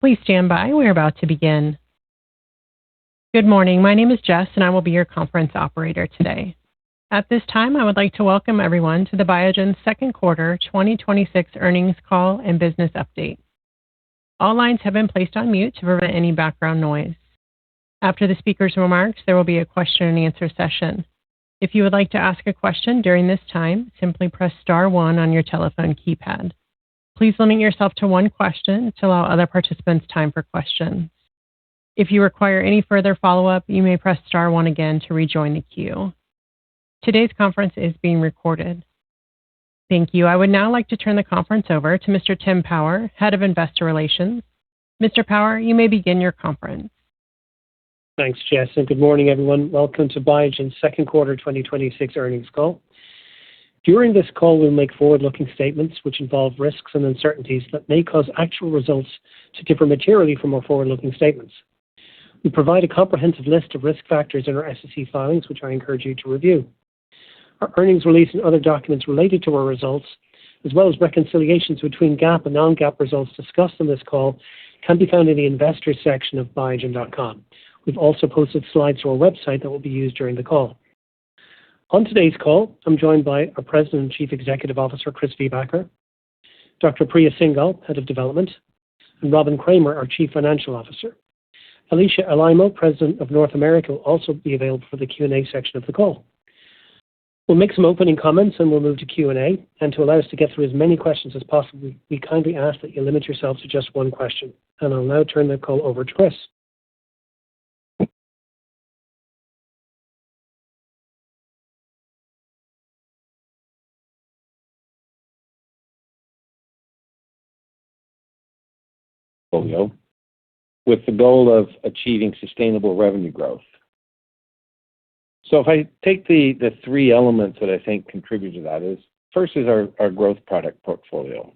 Please stand by. We're about to begin. Good morning. My name is Jess, and I will be your conference operator today. At this time, I would like to welcome everyone to the Biogen second quarter 2026 earnings call and business update. All lines have been placed on mute to prevent any background noise. After the speaker's remarks, there will be a question and answer session. If you would like to ask a question during this time, simply press star 1 on your telephone keypad. Please limit yourself to one question to allow other participants time for questions. If you require any further follow-up, you may press star 1 again to rejoin the queue. Today's conference is being recorded. Thank you. I would now like to turn the conference over to Mr. Tim Power, Head of Investor Relations. Mr. Power, you may begin your conference. Thanks, Jess, and good morning, everyone. Welcome to Biogen's second quarter 2026 earnings call. During this call, we'll make forward-looking statements which involve risks and uncertainties that may cause actual results to differ materially from our forward-looking statements. We provide a comprehensive list of risk factors in our SEC filings, which I encourage you to review. Our earnings release and other documents related to our results, as well as reconciliations between GAAP and non-GAAP results discussed on this call, can be found in the Investors section of Biogen.com. We've also posted slides to our website that will be used during the call. On today's call, I'm joined by our President and Chief Executive Officer, Chris Viehbacher, Dr. Priya Singhal, Head of Development, and Robin Kramer, our Chief Financial Officer. Alicia Alaimo, President of North America, will also be available for the Q&A section of the call. We'll make some opening comments and we'll move to Q&A. And to allow us to get through as many questions as possible, we kindly ask that you limit yourself to just one question. And I'll now turn the call over to Chris. With the goal of achieving sustainable revenue growth. So if I take the three elements that I think contribute to that, first is our growth product portfolio.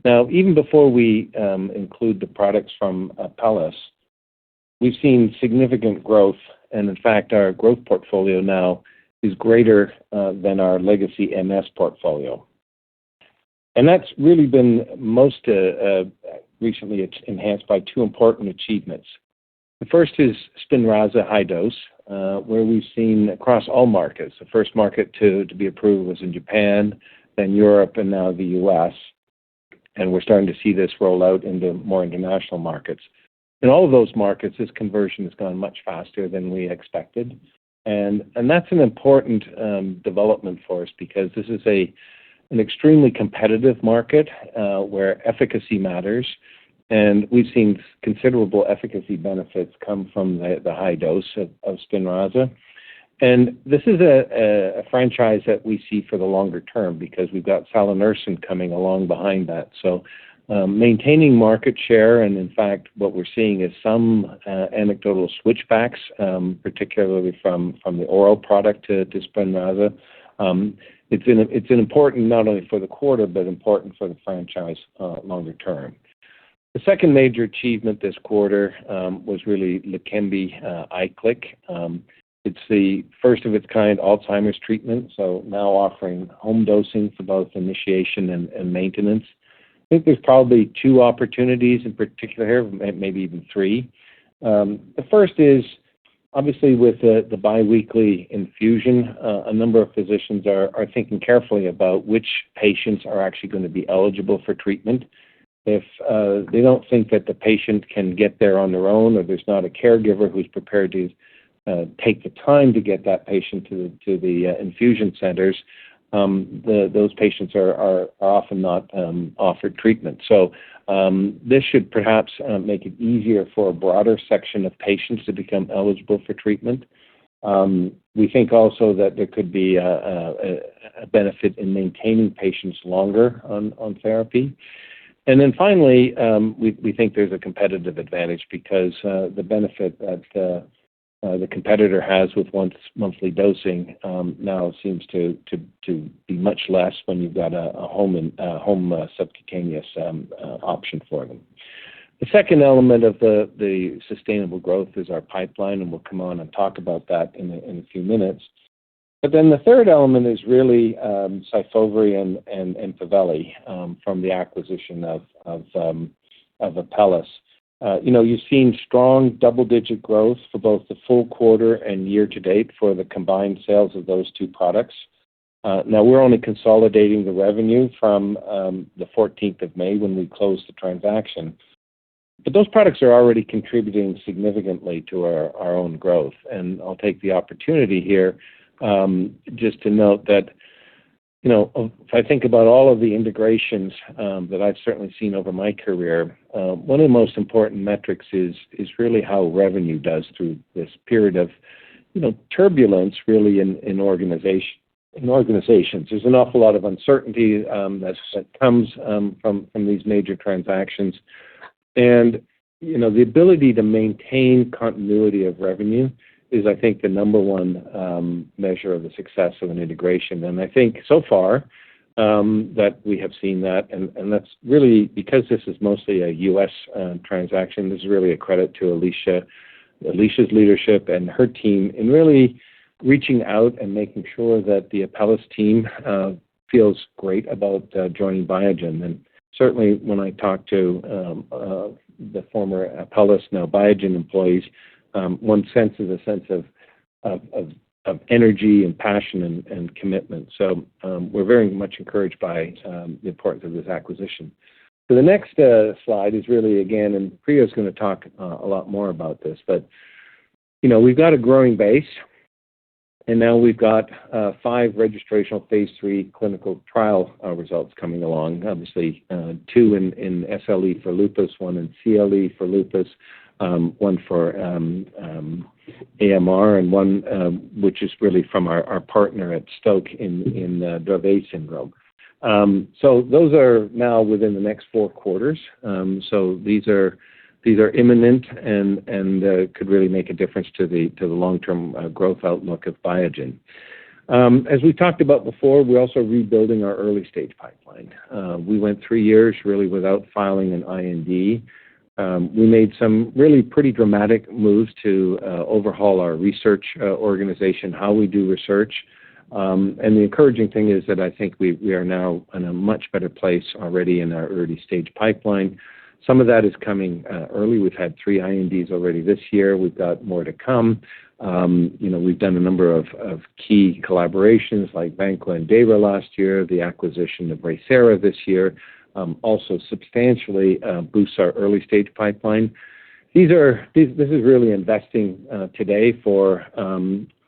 Now, even before we include the products from Apellis, we've seen significant growth, and in fact, our growth portfolio now is greater than our legacy MS portfolio. And that's really been most recently enhanced by two important achievements. The first is Spinraza high dose, where we've seen across all markets. The first market to be approved was in Japan, then Europe, and now the US. And we're starting to see this roll out into more international markets. In all of those markets, this conversion has gone much faster than we expected. And that's an important development for us because this is an extremely competitive market where efficacy matters, and we've seen considerable efficacy benefits come from the high dose of Spinraza. And this is a franchise that we see for the longer term because we've got Salanersen coming along behind that. So maintaining market share, and in fact, what we're seeing is some anecdotal switchbacks, particularly from the oral product to Spinraza. It's important not only for the quarter, but important for the franchise longer term. The second major achievement this quarter was really Leqembi IQLIK. It's the first of its kind Alzheimer's treatment, so now offering home dosing for both initiation and maintenance. I think there's probably two opportunities in particular here, maybe even three. The first is, obviously, with the biweekly infusion, a number of physicians are thinking carefully about which patients are actually going to be eligible for treatment. If they don't think that the patient can get there on their own, or there's not a caregiver who's prepared to take the time to get that patient to the infusion centers, those patients are often not offered treatment. So this should perhaps make it easier for a broader section of patients to become eligible for treatment. We think also that there could be a benefit in maintaining patients longer on therapy. And then finally, we think there's a competitive advantage because the benefit that the competitor has with monthly dosing now seems to be much less when you've got a home subcutaneous option for them. The second element of the sustainable growth is our pipeline, and we'll come on and talk about that in a few minutes. But then the third element is really Syfovre and Empaveli from the acquisition of Apellis. You've seen strong double-digit growth for both the full quarter and year-to-date for the combined sales of those two products. Now, we're only consolidating the revenue from the 14th of May when we closed the transaction. But those products are already contributing significantly to our own growth. And I'll take the opportunity here just to note that, if I think about all of the integrations that I've certainly seen over my career, one of the most important metrics is really how revenue does through this period of, turbulence really in organizations. There's an awful lot of uncertainty that comes from these major transactions. And, the ability to maintain continuity of revenue is, I think, the number one measure of the success of an integration. And I think so far that we have seen that, and that's really because this is mostly a U.S. transaction. This is really a credit to Alicia's leadership and her team in really reaching out and making sure that the Apellis team feels great about joining Biogen. And certainly when I talk to the former Apellis, now Biogen employees, one senses a sense of energy and passion and commitment. So we're very much encouraged by the importance of this acquisition. So the next slide is really, again, and Priya's going to talk a lot more about this, but, we've got a growing base. And now we've got 5 registrational phase 3 clinical trial results coming along. Obviously, 2 in SLE for lupus, 1 in CLE for lupus, 1 for AMR, and 1 which is really from our partner at Stoke in Dravet syndrome. So those are now within the next 4 quarters. So these are imminent and could really make a difference to the long-term growth outlook of Biogen. As we talked about before, we're also rebuilding our early-stage pipeline. We went 3 years really without filing an IND. We made some really pretty dramatic moves to overhaul our research organization, how we do research. And the encouraging thing is that I think we are now in a much better place already in our early-stage pipeline. Some of that is coming early. We've had 3 INDs already this year. We've got more to come. We've done a number of key collaborations like Vanqua and Dara last year, the acquisition of Raycera this year, also substantially boosts our early-stage pipeline. This is really investing today for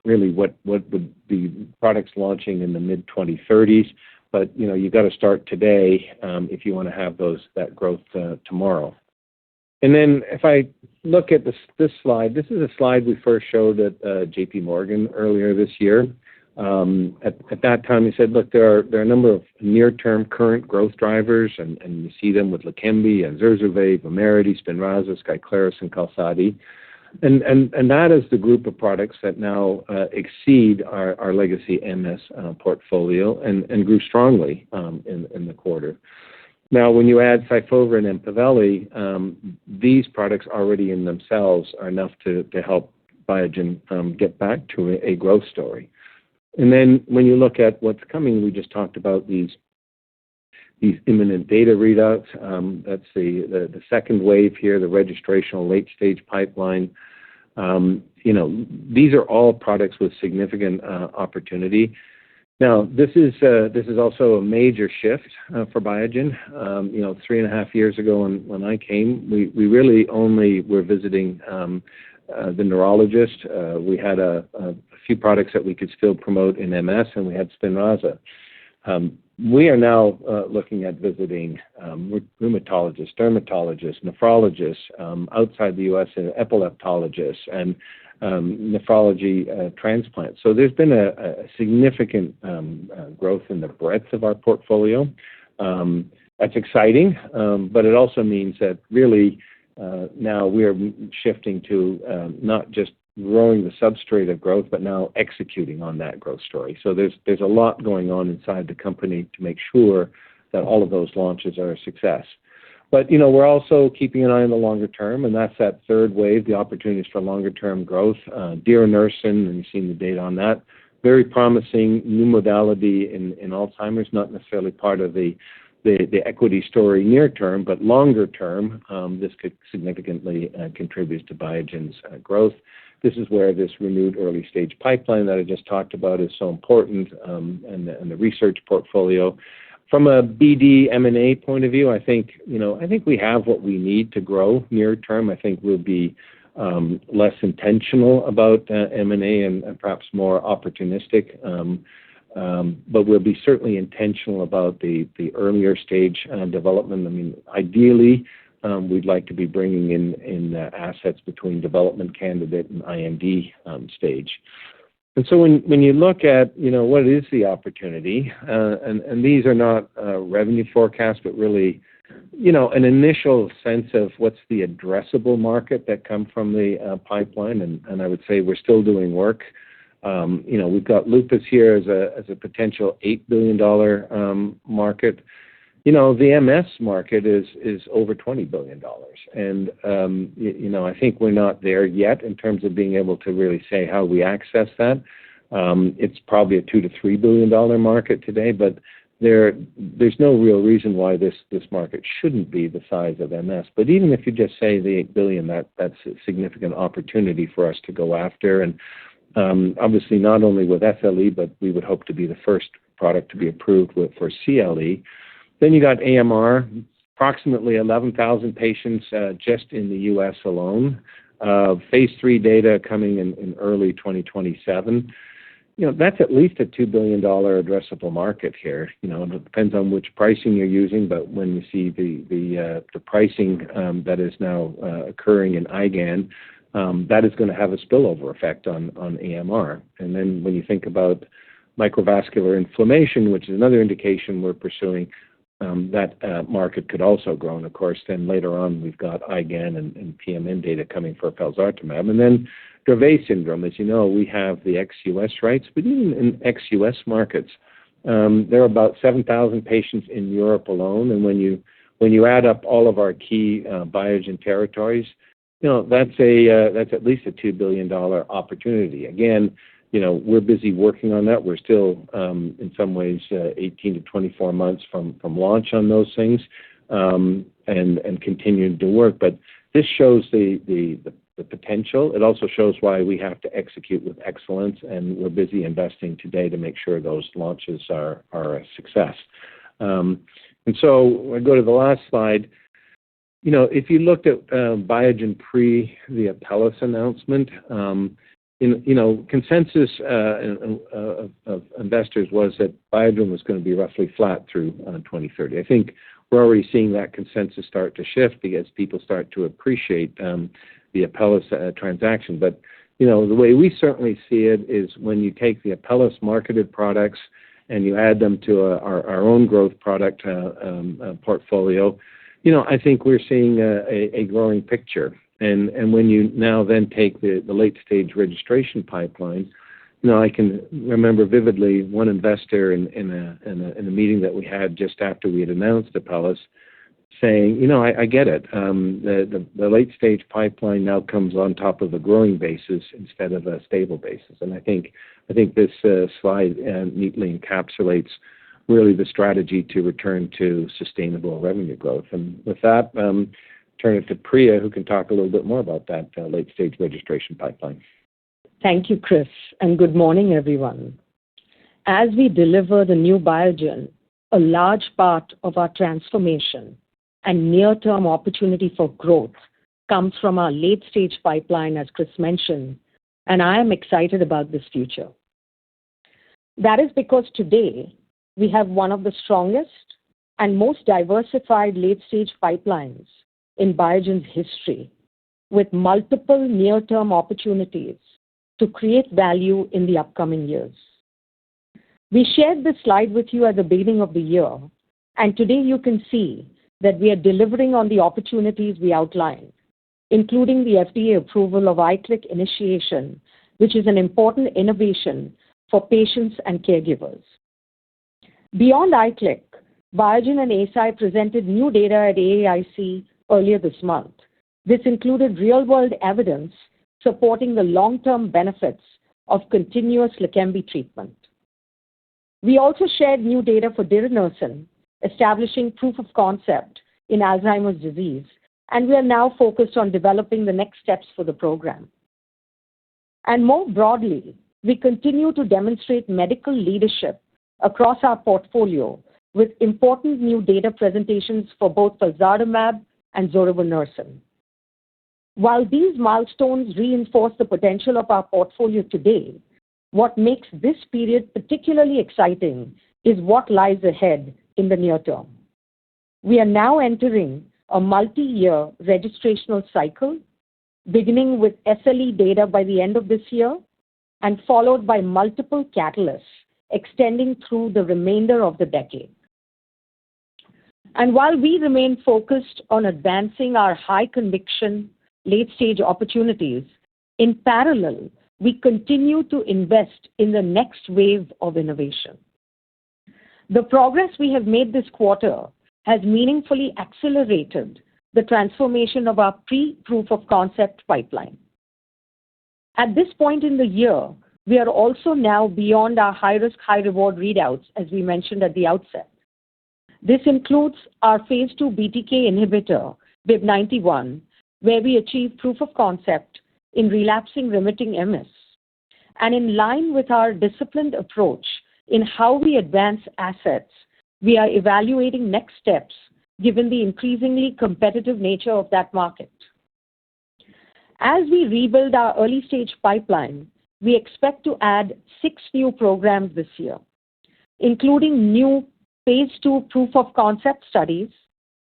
really what would be products launching in the mid-2030s. But, you've got to start today if you want to have that growth tomorrow. And then if I look at this slide, this is a slide we first showed at JP Morgan earlier this year. At that time, we said, look, there are a number of near-term current growth drivers, and you see them with Leqembi and Zurzuvae, Vumerity, Spinraza, Skyclarys, and Qalsody. And that is the group of products that now exceed our legacy MS portfolio and grew strongly in the quarter. Now, when you add Syfovre and Empaveli, these products already in themselves are enough to help Biogen get back to a growth story. And then when you look at what's coming, we just talked about these imminent data readouts. That's the second wave here, the registrational late-stage pipeline. These are all products with significant opportunity. Now, this is also a major shift for Biogen. 3.5 years ago when I came, we really only were visiting the neurologist. We had a few products that we could still promote in MS, and we had Spinraza. We are now looking at visiting rheumatologists, dermatologists, nephrologists outside the U.S., and epileptologists, and nephrology transplants. So there's been a significant growth in the breadth of our portfolio. That's exciting, but it also means that really now we are shifting to not just growing the substrate of growth, but now executing on that growth story. So there's a lot going on inside the company to make sure that all of those launches are a success. But, we're also keeping an eye on the longer term, and that's that third wave, the opportunities for longer term growth. Diranersen, and you've seen the data on that, very promising new modality in Alzheimer's, not necessarily part of the the equity story near term, but longer term, this could significantly contribute to Biogen's growth. This is where this renewed early stage pipeline that I just talked about is so important, and the research portfolio. From a BD M&A point of view, I think we have what we need to grow near term. I think we'll be less intentional about M&A and perhaps more opportunistic. But we'll be certainly intentional about the earlier stage development. I mean, ideally, we'd like to be bringing in assets between development candidate and IND stage. And so when you look at, what is the opportunity, and these are not revenue forecasts, but really, an initial sense of what's the addressable market that come from the pipeline. And I would say we're still doing work. We've got lupus here as a potential $8 billion market. The MS market is over $20 billion. And, I think we're not there yet in terms of being able to really say how we access that. It's probably a $2 to $3 billion market today, but there's no real reason why this market shouldn't be the size of MS. But even if you just say the $8 billion, that's a significant opportunity for us to go after. And obviously not only with SLE, but we would hope to be the first product to be approved for CLE. Then you got AMR, approximately 11,000 patients just in the U.S. alone. Phase 3 data coming in early 2027. That's at least a $2 billion addressable market here. It depends on which pricing you're using, but when you see the pricing that is now occurring in IgAN, that is going to have a spillover effect on AMR. And then when you think about microvascular inflammation, which is another indication we're pursuing, that market could also grow. And of course, then later on, we've got IgAN and PMN data coming for felzartamab. And then Dravet syndrome, as you know, we have the ex-US rights, but even in ex-US markets, there are about 7,000 patients in Europe alone. And when you add up all of our key Biogen territories, that's at least a $2 billion opportunity. Again, we're busy working on that. We're still, in some ways, 18 to 24 months from launch on those things, and continuing to work. But this shows the potential. It also shows why we have to execute with excellence, and we're busy investing today to make sure those launches are a success. And so I go to the last slide. If you looked at Biogen pre the Apellis announcement, consensus of investors was that Biogen was going to be roughly flat through 2030. I think we're already seeing that consensus start to shift because people start to appreciate the Apellis transaction. But, the way we certainly see it is when you take the Apellis marketed products and you add them to our own growth product portfolio, I think we're seeing a growing picture. And when you now then take the late stage registration pipeline, I can remember vividly one investor in a meeting that we had just after we had announced Apellis saying, I get it. The late stage pipeline now comes on top of a growing basis instead of a stable basis. And I think this slide neatly encapsulates really the strategy to return to sustainable revenue growth. And with that, turn it to Priya, who can talk a little bit more about that late-stage registration pipeline. Thank you, Chris, and good morning, everyone. As we deliver the new Biogen, a large part of our transformation and near-term opportunity for growth comes from our late-stage pipeline, as Chris mentioned, and I am excited about this future. That is because today we have one of the strongest and most diversified late-stage pipelines in Biogen's history, with multiple near-term opportunities to create value in the upcoming years. We shared this slide with you at the beginning of the year, and today you can see that we are delivering on the opportunities we outlined, including the FDA approval of iClick initiation, which is an important innovation for patients and caregivers. Beyond iClick, Biogen and Eisai presented new data at AAIC earlier this month. This included real-world evidence supporting the long-term benefits of continuous Leqembi treatment. We also shared new data for diranersen establishing proof of concept in Alzheimer's disease, and we are now focused on developing the next steps for the program. And more broadly, we continue to demonstrate medical leadership across our portfolio with important new data presentations for both felzartamab and zoravonersen. While these milestones reinforce the potential of our portfolio today, what makes this period particularly exciting is what lies ahead in the near term. We are now entering a multi-year registrational cycle, beginning with SLE data by the end of this year and followed by multiple catalysts extending through the remainder of the decade. And while we remain focused on advancing our high-conviction late-stage opportunities, in parallel, we continue to invest in the next wave of innovation. The progress we have made this quarter has meaningfully accelerated the transformation of our pre-proof of concept pipeline. At this point in the year, we are also now beyond our high-risk, high-reward readouts, as we mentioned at the outset. This includes our phase 2 BTK inhibitor, BIIB91, where we achieved proof of concept in relapsing remitting MS. And in line with our disciplined approach in how we advance assets, we are evaluating next steps given the increasingly competitive nature of that market. As we rebuild our early-stage pipeline, we expect to add 6 new programs this year, including new phase 2 proof of concept studies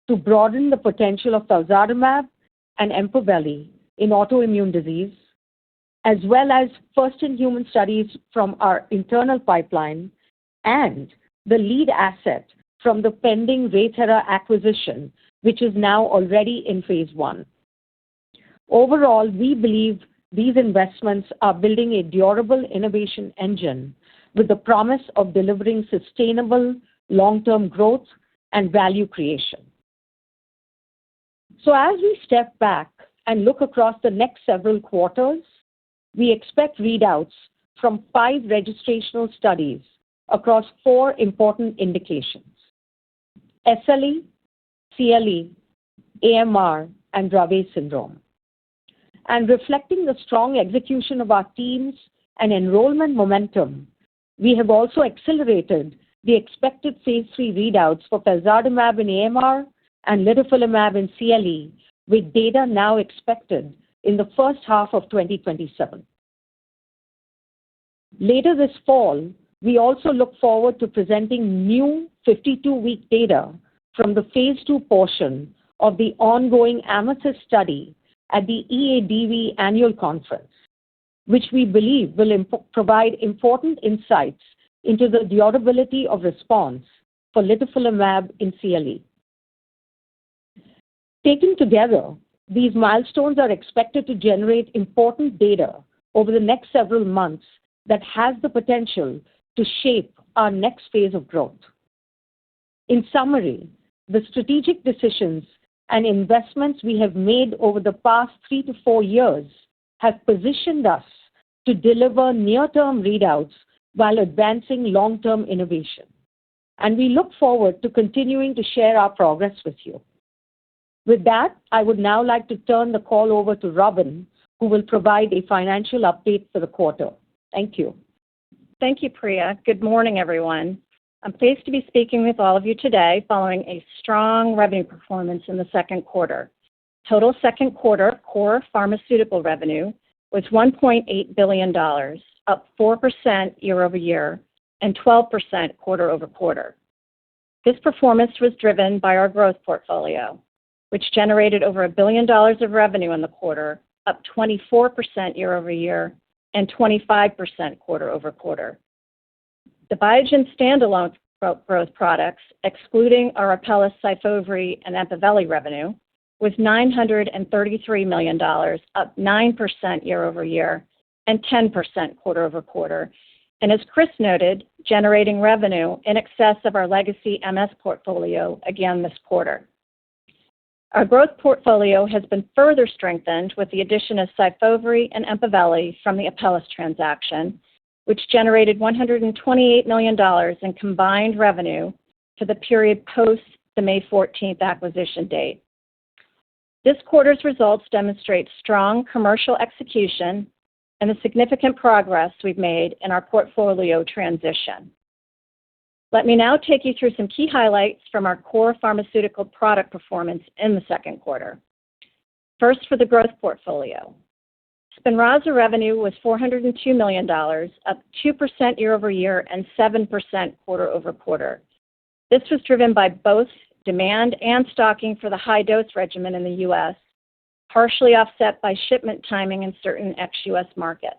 to broaden the potential of felzartamab and Empaveli in autoimmune disease, as well as first-in-human studies from our internal pipeline and the lead asset from the pending RayThera acquisition, which is now already in phase 1. Overall, we believe these investments are building a durable innovation engine with the promise of delivering sustainable long-term growth and value creation. So as we step back and look across the next several quarters, we expect readouts from 5 registrational studies across 4 important indications: SLE, CLE, AMR, and Dravet syndrome. And reflecting the strong execution of our teams and enrollment momentum, we have also accelerated the expected phase 3 readouts for felzartamab in AMR and litifilimab in CLE, with data now expected in the first half of 2027. Later this fall, we also look forward to presenting new 52-week data from the phase 2 portion of the ongoing Amethyst study at the EADV annual conference, which we believe will provide important insights into the durability of response for litifilimab in CLE. Taken together, these milestones are expected to generate important data over the next several months that has the potential to shape our next phase of growth. In summary, the strategic decisions and investments we have made over the past 3 to 4 years have positioned us to deliver near-term readouts while advancing long-term innovation. And we look forward to continuing to share our progress with you. With that, I would now like to turn the call over to Robin, who will provide a financial update for the quarter. Thank you. Thank you, Priya. Good morning, everyone. I'm pleased to be speaking with all of you today following a strong revenue performance in the second quarter. Total second quarter core pharmaceutical revenue was $1.8 billion, up 4% year over year and 12% quarter over quarter. This performance was driven by our growth portfolio, which generated over $1 billion of revenue in the quarter, up 24% year over year and 25% quarter over quarter. The Biogen standalone growth products, excluding our Apellis, Syfovre, and Empaveli revenue, was $933 million, up 9% year over year and 10% quarter over quarter. And as Chris noted, generating revenue in excess of our legacy MS portfolio again this quarter. Our growth portfolio has been further strengthened with the addition of Syfovre and Empaveli from the Apellis transaction, which generated $128 million in combined revenue for the period post the May 14th acquisition date. This quarter's results demonstrate strong commercial execution and the significant progress we've made in our portfolio transition. Let me now take you through some key highlights from our core pharmaceutical product performance in the second quarter. First, for the growth portfolio. Spinraza revenue was $402 million, up 2% year-over-year and 7% quarter-over-quarter. This was driven by both demand and stocking for the high-dose regimen in the U.S., partially offset by shipment timing in certain ex-U.S. markets.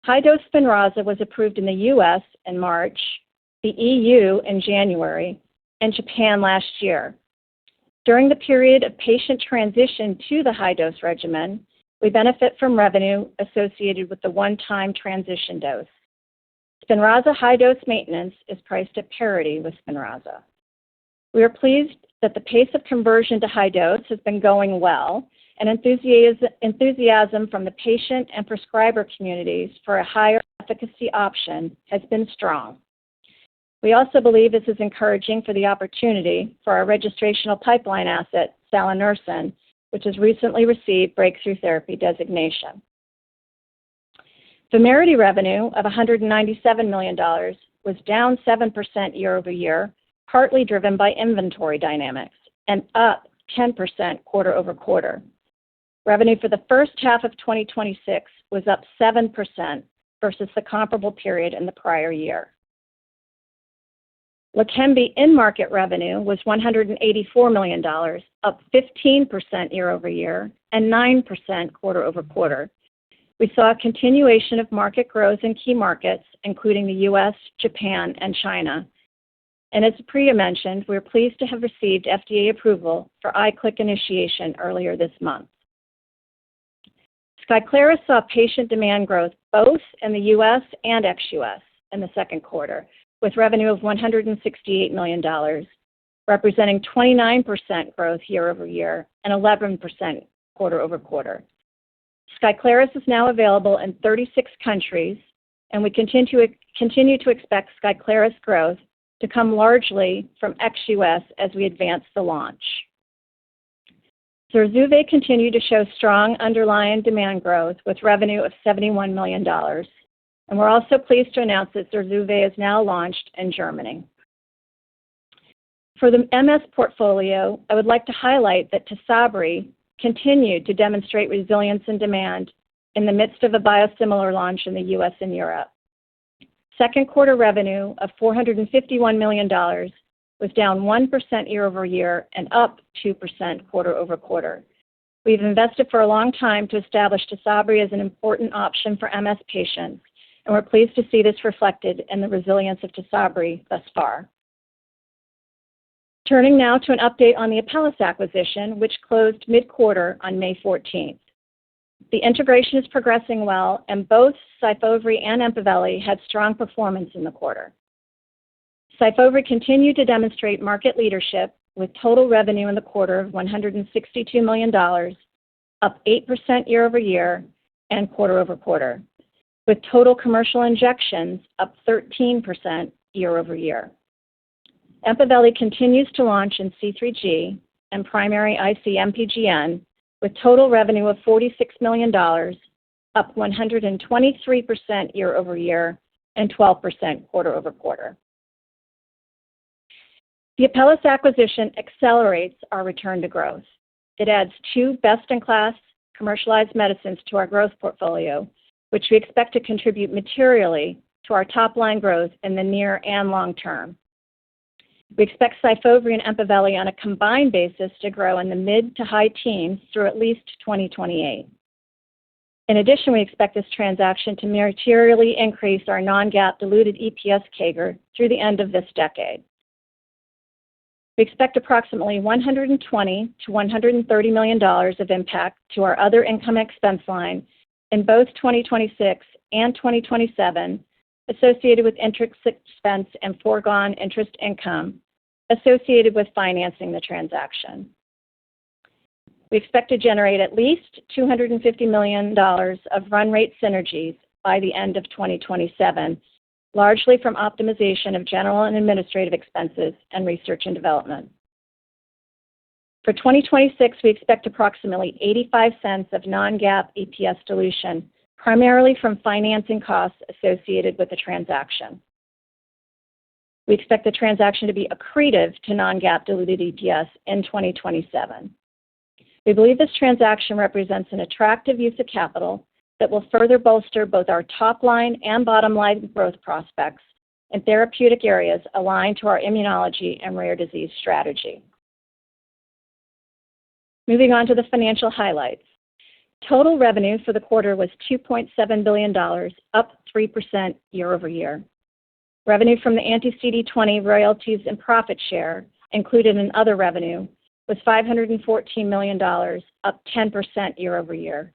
High-dose Spinraza was approved in the U.S. in March, the EU in January, and Japan last year. During the period of patient transition to the high-dose regimen, we benefit from revenue associated with the one-time transition dose. Spinraza high-dose maintenance is priced at parity with Spinraza. We are pleased that the pace of conversion to high dose has been going well, and enthusiasm from the patient and prescriber communities for a higher efficacy option has been strong. We also believe this is encouraging for the opportunity for our registrational pipeline asset, salanersen, which has recently received breakthrough therapy designation. Vumerity revenue of $197 million was down 7% year-over-year, partly driven by inventory dynamics, and up 10% quarter-over-quarter. Revenue for the first half of 2026 was up 7% versus the comparable period in the prior year. Leqembi in-market revenue was $184 million, up 15% year-over-year and 9% quarter-over-quarter. We saw a continuation of market growth in key markets, including the U.S., Japan, and China. And as Priya mentioned, we're pleased to have received FDA approval for iClick initiation earlier this month. Skyclarys saw patient demand growth both in the U.S. and ex-U.S. in the second quarter, with revenue of $168 million, representing 29% growth year-over-year and 11% quarter-over-quarter. Skyclarys is now available in 36 countries, and we continue to expect Skyclarys growth to come largely from ex-U.S. as we advance the launch. Zurzuvae continued to show strong underlying demand growth with revenue of $71 million. And we're also pleased to announce that Zurzuvae is now launched in Germany. For the MS portfolio, I would like to highlight that Tysabri continued to demonstrate resilience and demand in the midst of a biosimilar launch in the U.S. and Europe. Second quarter revenue of $451 million was down 1% year-over-year and up 2% quarter-over-quarter. We've invested for a long time to establish Tysabri as an important option for MS patients, and we're pleased to see this reflected in the resilience of Tysabri thus far. Turning now to an update on the Apellis acquisition, which closed mid-quarter on May 14th. The integration is progressing well, and both Syfovre and Empaveli had strong performance in the quarter. Syfovre continued to demonstrate market leadership with total revenue in the quarter of $162 million, up 8% year-over-year and quarter-over-quarter, with total commercial injections up 13% year-over-year. Empaveli continues to launch in C3G and primary IC-MPGN with total revenue of $46 million, up 123% year-over-year and 12% quarter-over-quarter. The Apellis acquisition accelerates our return to growth. It adds 2 best-in-class commercialized medicines to our growth portfolio, which we expect to contribute materially to our top-line growth in the near and long term. We expect Syfovre and Empaveli on a combined basis to grow in the mid to high teens through at least 2028. In addition, we expect this transaction to materially increase our non-GAAP diluted EPS CAGR through the end of this decade. We expect approximately $120 to $130 million of impact to our other income expense line in both 2026 and 2027 associated with interest expense and foregone interest income associated with financing the transaction. We expect to generate at least $250 million of run rate synergies by the end of 2027, largely from optimization of general and administrative expenses and research and development. For 2026, we expect approximately 85 cents of non-GAAP EPS dilution, primarily from financing costs associated with the transaction. We expect the transaction to be accretive to non-GAAP diluted EPS in 2027. We believe this transaction represents an attractive use of capital that will further bolster both our top-line and bottom-line growth prospects in therapeutic areas aligned to our immunology and rare disease strategy. Moving on to the financial highlights. Total revenue for the quarter was $2.7 billion, up 3% year-over-year. Revenue from the anti-CD20 royalties and profit share, included in other revenue, was $514 million, up 10% year-over-year.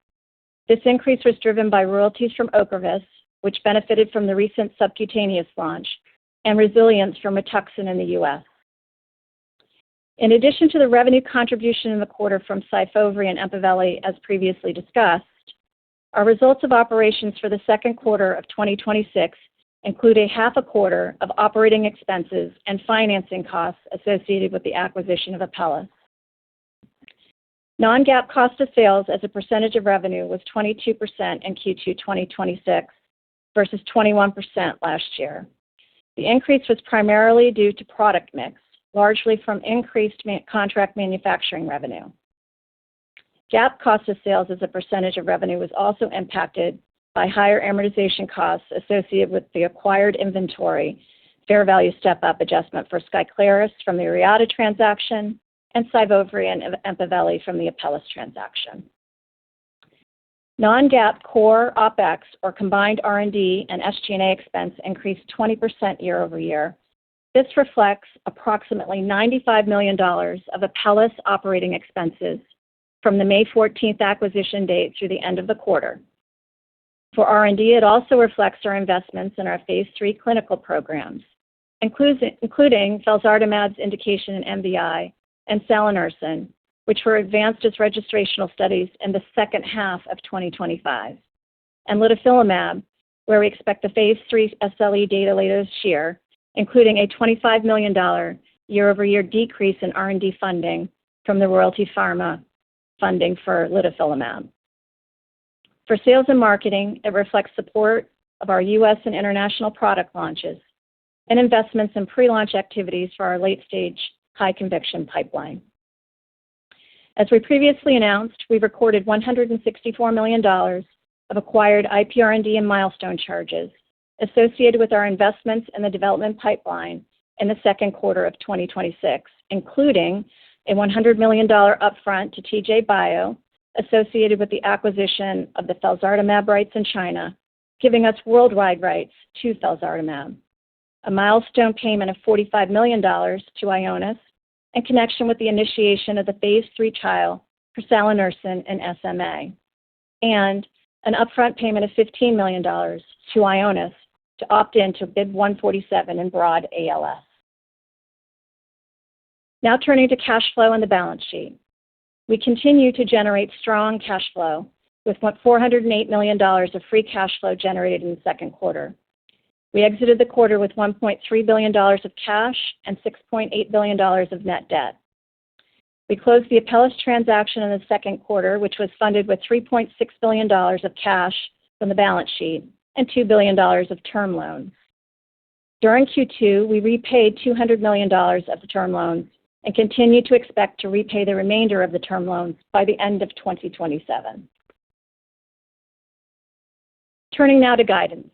This increase was driven by royalties from Ocrevus, which benefited from the recent subcutaneous launch, and resilience from Rituxan in the U.S. In addition to the revenue contribution in the quarter from Syfovre and Empaveli, as previously discussed, our results of operations for the second quarter of 2026 include a half a quarter of operating expenses and financing costs associated with the acquisition of Apellis. Non-GAAP cost of sales as a percentage of revenue was 22% in Q2 2026 versus 21% last year. The increase was primarily due to product mix, largely from increased contract manufacturing revenue. GAAP cost of sales as a percentage of revenue was also impacted by higher amortization costs associated with the acquired inventory fair value step-up adjustment for Skyclarys from the Reata transaction and Syfovre and Empaveli from the Apellis transaction. Non-GAAP core OpEx, or combined R&D and SG&A expense, increased 20% year-over-year. This reflects approximately $95 million of Apellis operating expenses from the May 14th acquisition date through the end of the quarter. For R&D, it also reflects our investments in our phase 3 clinical programs, including felzartamab's indication in MVI and salanersen, which were advanced as registrational studies in the second half of 2025, and litifilimab, where we expect the phase 3 SLE data later this year, including a $25 million year-over-year decrease in R&D funding from the Royalty Pharma funding for litifilimab. For sales and marketing, it reflects support of our U.S. and international product launches and investments in pre-launch activities for our late-stage high-conviction pipeline. As we previously announced, we recorded $164 million of acquired IPR&D and milestone charges associated with our investments in the development pipeline in the second quarter of 2026, including a $100 million upfront to TJ Bio associated with the acquisition of the felzartamab rights in China, giving us worldwide rights to felzartamab, a milestone payment of $45 million to Ionis in connection with the initiation of the phase 3 trial for salanersen and SMA, and an upfront payment of $15 million to Ionis to opt in to BIIB 147 in broad ALS. Now turning to cash flow and the balance sheet. We continue to generate strong cash flow with $408 million of free cash flow generated in the second quarter. We exited the quarter with $1.3 billion of cash and $6.8 billion of net debt. We closed the Apellis transaction in the second quarter, which was funded with $3.6 billion of cash from the balance sheet and $2 billion of term loans. During Q2, we repaid $200 million of the term loans and continue to expect to repay the remainder of the term loans by the end of 2027. Turning now to guidance.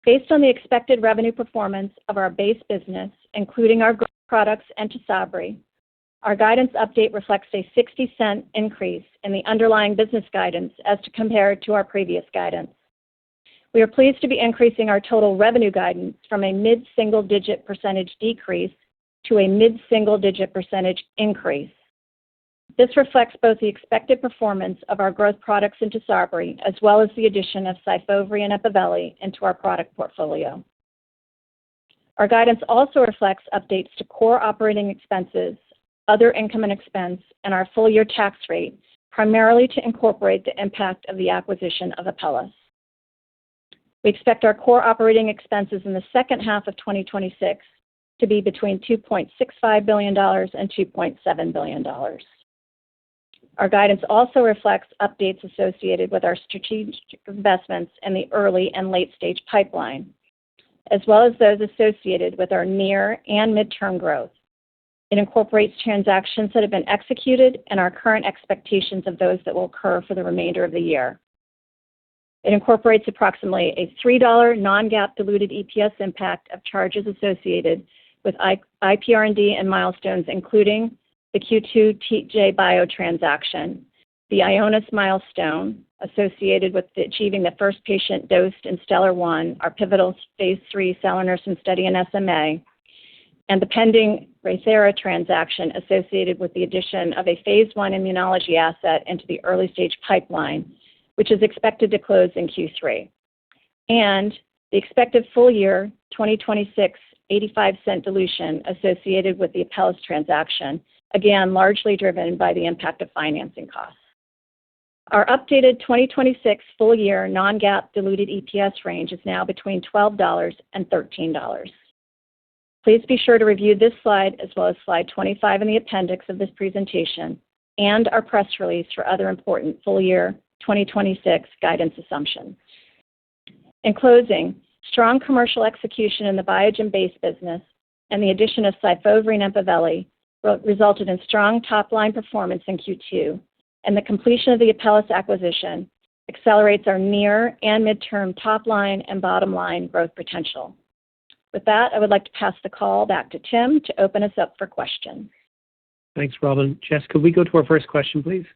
Based on the expected revenue performance of our base business, including our growth products and Tysabri, our guidance update reflects a 60-cent increase in the underlying business guidance as compared to our previous guidance. We are pleased to be increasing our total revenue guidance from a mid-single-digit percentage decrease to a mid-single-digit percentage increase. This reflects both the expected performance of our growth products in Tysabri, as well as the addition of Syfovre and Empaveli into our product portfolio. Our guidance also reflects updates to core operating expenses, other income and expense, and our full-year tax rate, primarily to incorporate the impact of the acquisition of Apellis. We expect our core operating expenses in the second half of 2026 to be between $2.65 billion and $2.7 billion. Our guidance also reflects updates associated with our strategic investments in the early and late-stage pipeline, as well as those associated with our near and midterm growth. It incorporates transactions that have been executed and our current expectations of those that will occur for the remainder of the year. It incorporates approximately a $3 non-GAAP diluted EPS impact of charges associated with IPR&D and milestones, including the Q2 TJ Bio transaction, the Ionis milestone associated with achieving the first patient dosed in STELLAR-1, our pivotal phase 3 salanersen study in SMA, and the pending Raythera transaction associated with the addition of a phase 1 immunology asset into the early-stage pipeline, which is expected to close in Q3, and the expected full-year 2026 85-cent dilution associated with the Apellis transaction, again, largely driven by the impact of financing costs. Our updated 2026 full-year non-GAAP diluted EPS range is now between $12 and $13. Please be sure to review this slide as well as slide 25 in the appendix of this presentation and our press release for other important full-year 2026 guidance assumptions. In closing, strong commercial execution in the Biogen base business and the addition of SYFOVRE and EMPAVELI resulted in strong top-line performance in Q2, and the completion of the Apellis acquisition accelerates our near and midterm top-line and bottom-line growth potential. With that, I would like to pass the call back to Tim to open us up for questions. Thanks, Robin. Jess, could we go to our first question, please?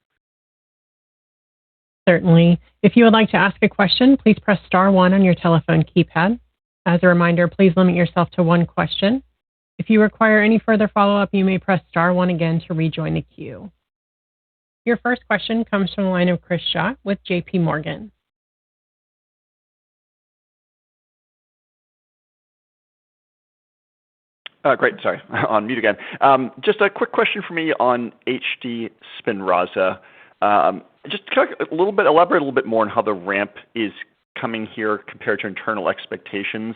Certainly. If you would like to ask a question, please press star 1 on your telephone keypad. As a reminder, please limit yourself to one question. If you require any further follow-up, you may press star 1 again to rejoin the queue. Your first question comes from the line of Chris Schott with J.P. Morgan. Great. Sorry, on mute again. Just a quick question for me on HD Spinraza. Just kind of elaborate a little bit more on how the ramp is coming here compared to internal expectations,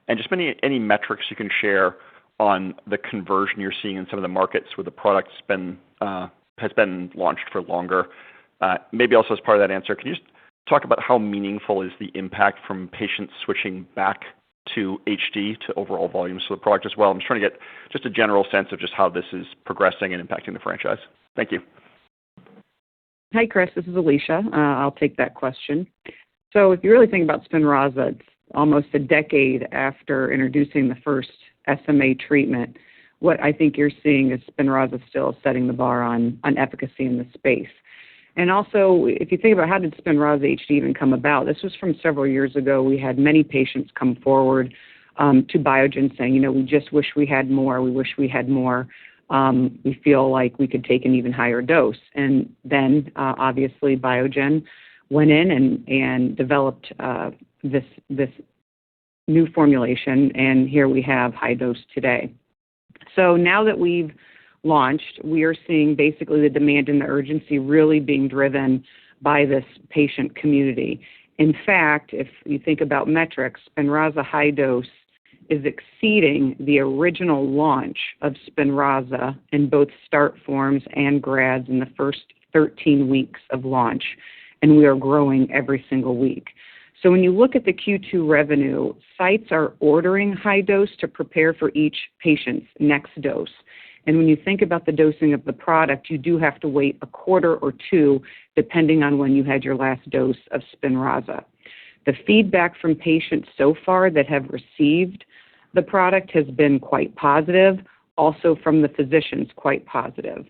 and just any metrics you can share on the conversion you're seeing in some of the markets where the product's has been launched for longer. Maybe also as part of that answer, can you just talk about how meaningful is the impact from patients switching back to HD to overall volumes for the product as well? I'm just trying to get just a general sense of just how this is progressing and impacting the franchise. Thank you. Hi, Chris. This is Alicia. I'll take that question. So if you really think about Spinraza, it's almost a decade after introducing the first SMA treatment. What I think you're seeing is Spinraza still setting the bar on efficacy in the space. And also, if you think about how did Spinraza HD even come about, this was from several years ago. We had many patients come forward to Biogen saying, we just wish we had more. We wish we had more. We feel like we could take an even higher dose. And then, obviously, Biogen went in and developed this new formulation, and here we have high dose today. So now that we've launched, we are seeing basically the demand and the urgency really being driven by this patient community. In fact, if you think about metrics, Spinraza high dose is exceeding the original launch of Spinraza in both start forms and grads in the first 13 weeks of launch, and we are growing every single week. So when you look at the Q2 revenue, sites are ordering high dose to prepare for each patient's next dose. And when you think about the dosing of the product, you do have to wait a quarter or two, depending on when you had your last dose of Spinraza. The feedback from patients so far that have received the product has been quite positive, also from the physicians, quite positive.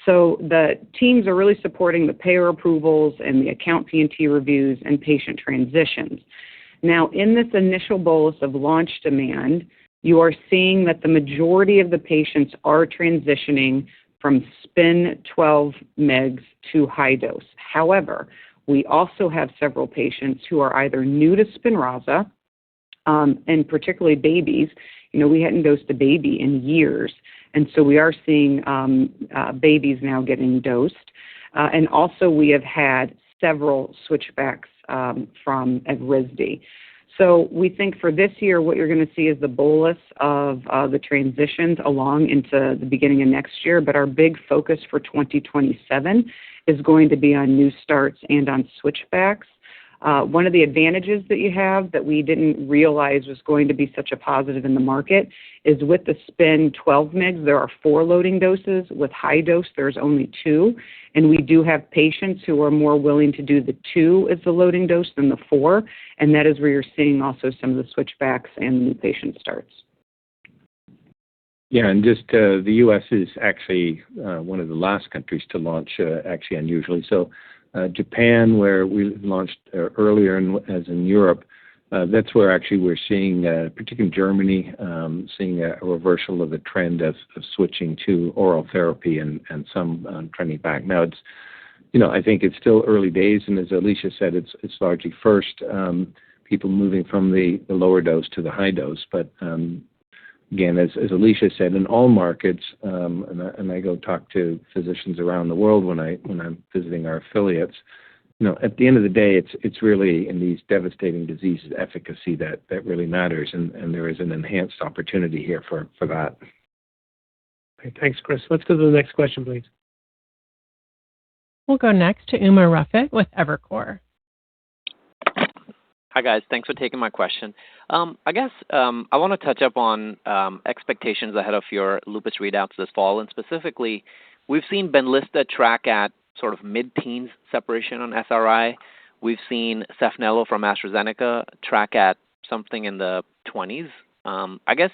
So the teams are really supporting the payer approvals and the account P&T reviews and patient transitions. Now, in this initial bolus of launch demand, you are seeing that the majority of the patients are transitioning from Spin 12 mg to high dose. However, we also have several patients who are either new to Spinraza, and particularly babies. We hadn't dosed a baby in years, and so we are seeing babies now getting dosed. And also we have had several switchbacks from Evrysdi. So we think for this year, what you're going to see is the bolus of the transitions along into the beginning of next year. But our big focus for 2027 is going to be on new starts and on switchbacks. One of the advantages that you have that we didn't realize was going to be such a positive in the market is with the Spin 12 mg, there are 4 loading doses. With high dose, there's only 2. And we do have patients who are more willing to do the 2 as the loading dose than the 4. And that is where you're seeing also some of the switchbacks and new patient starts. Yeah, and just the U.S. is actually one of the last countries to launch, actually unusually. So Japan, where we launched earlier as in Europe, that's where actually we're seeing, particularly in Germany, seeing a reversal of the trend of switching to oral therapy and some trending back. Now, it's, I think it's still early days, and as Alicia said, it's largely first people moving from the lower dose to the high dose. But again, as Alicia said, in all markets, and I go talk to physicians around the world when I'm visiting our affiliates, at the end of the day, it's really in these devastating diseases efficacy that really matters, and there is an enhanced opportunity here for that. Okay, thanks, Chris. Let's go to the next question, please. We'll go next to Umar Rafiq with Evercore. Hi, guys. Thanks for taking my question. I guess I want to touch up on expectations ahead of your lupus readouts this fall. And specifically, we've seen Benlysta track at sort of mid-teens separation on SRI. We've seen Safnello from AstraZeneca track at something in the 20s. I guess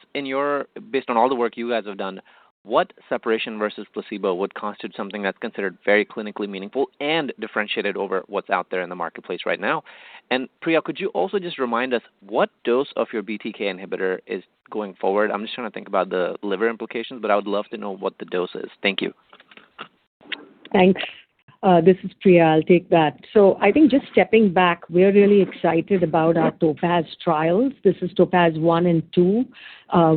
based on all the work you guys have done, what separation versus placebo would constitute something that's considered very clinically meaningful and differentiated over what's out there in the marketplace right now? And Priya, could you also just remind us what dose of your BTK inhibitor is going forward? I'm just trying to think about the liver implications, but I would love to know what the dose is. Thank you. Thanks. This is Priya. I'll take that. So I think just stepping back, we're really excited about our TOPAZ trials. This is TOPAZ 1 and 2.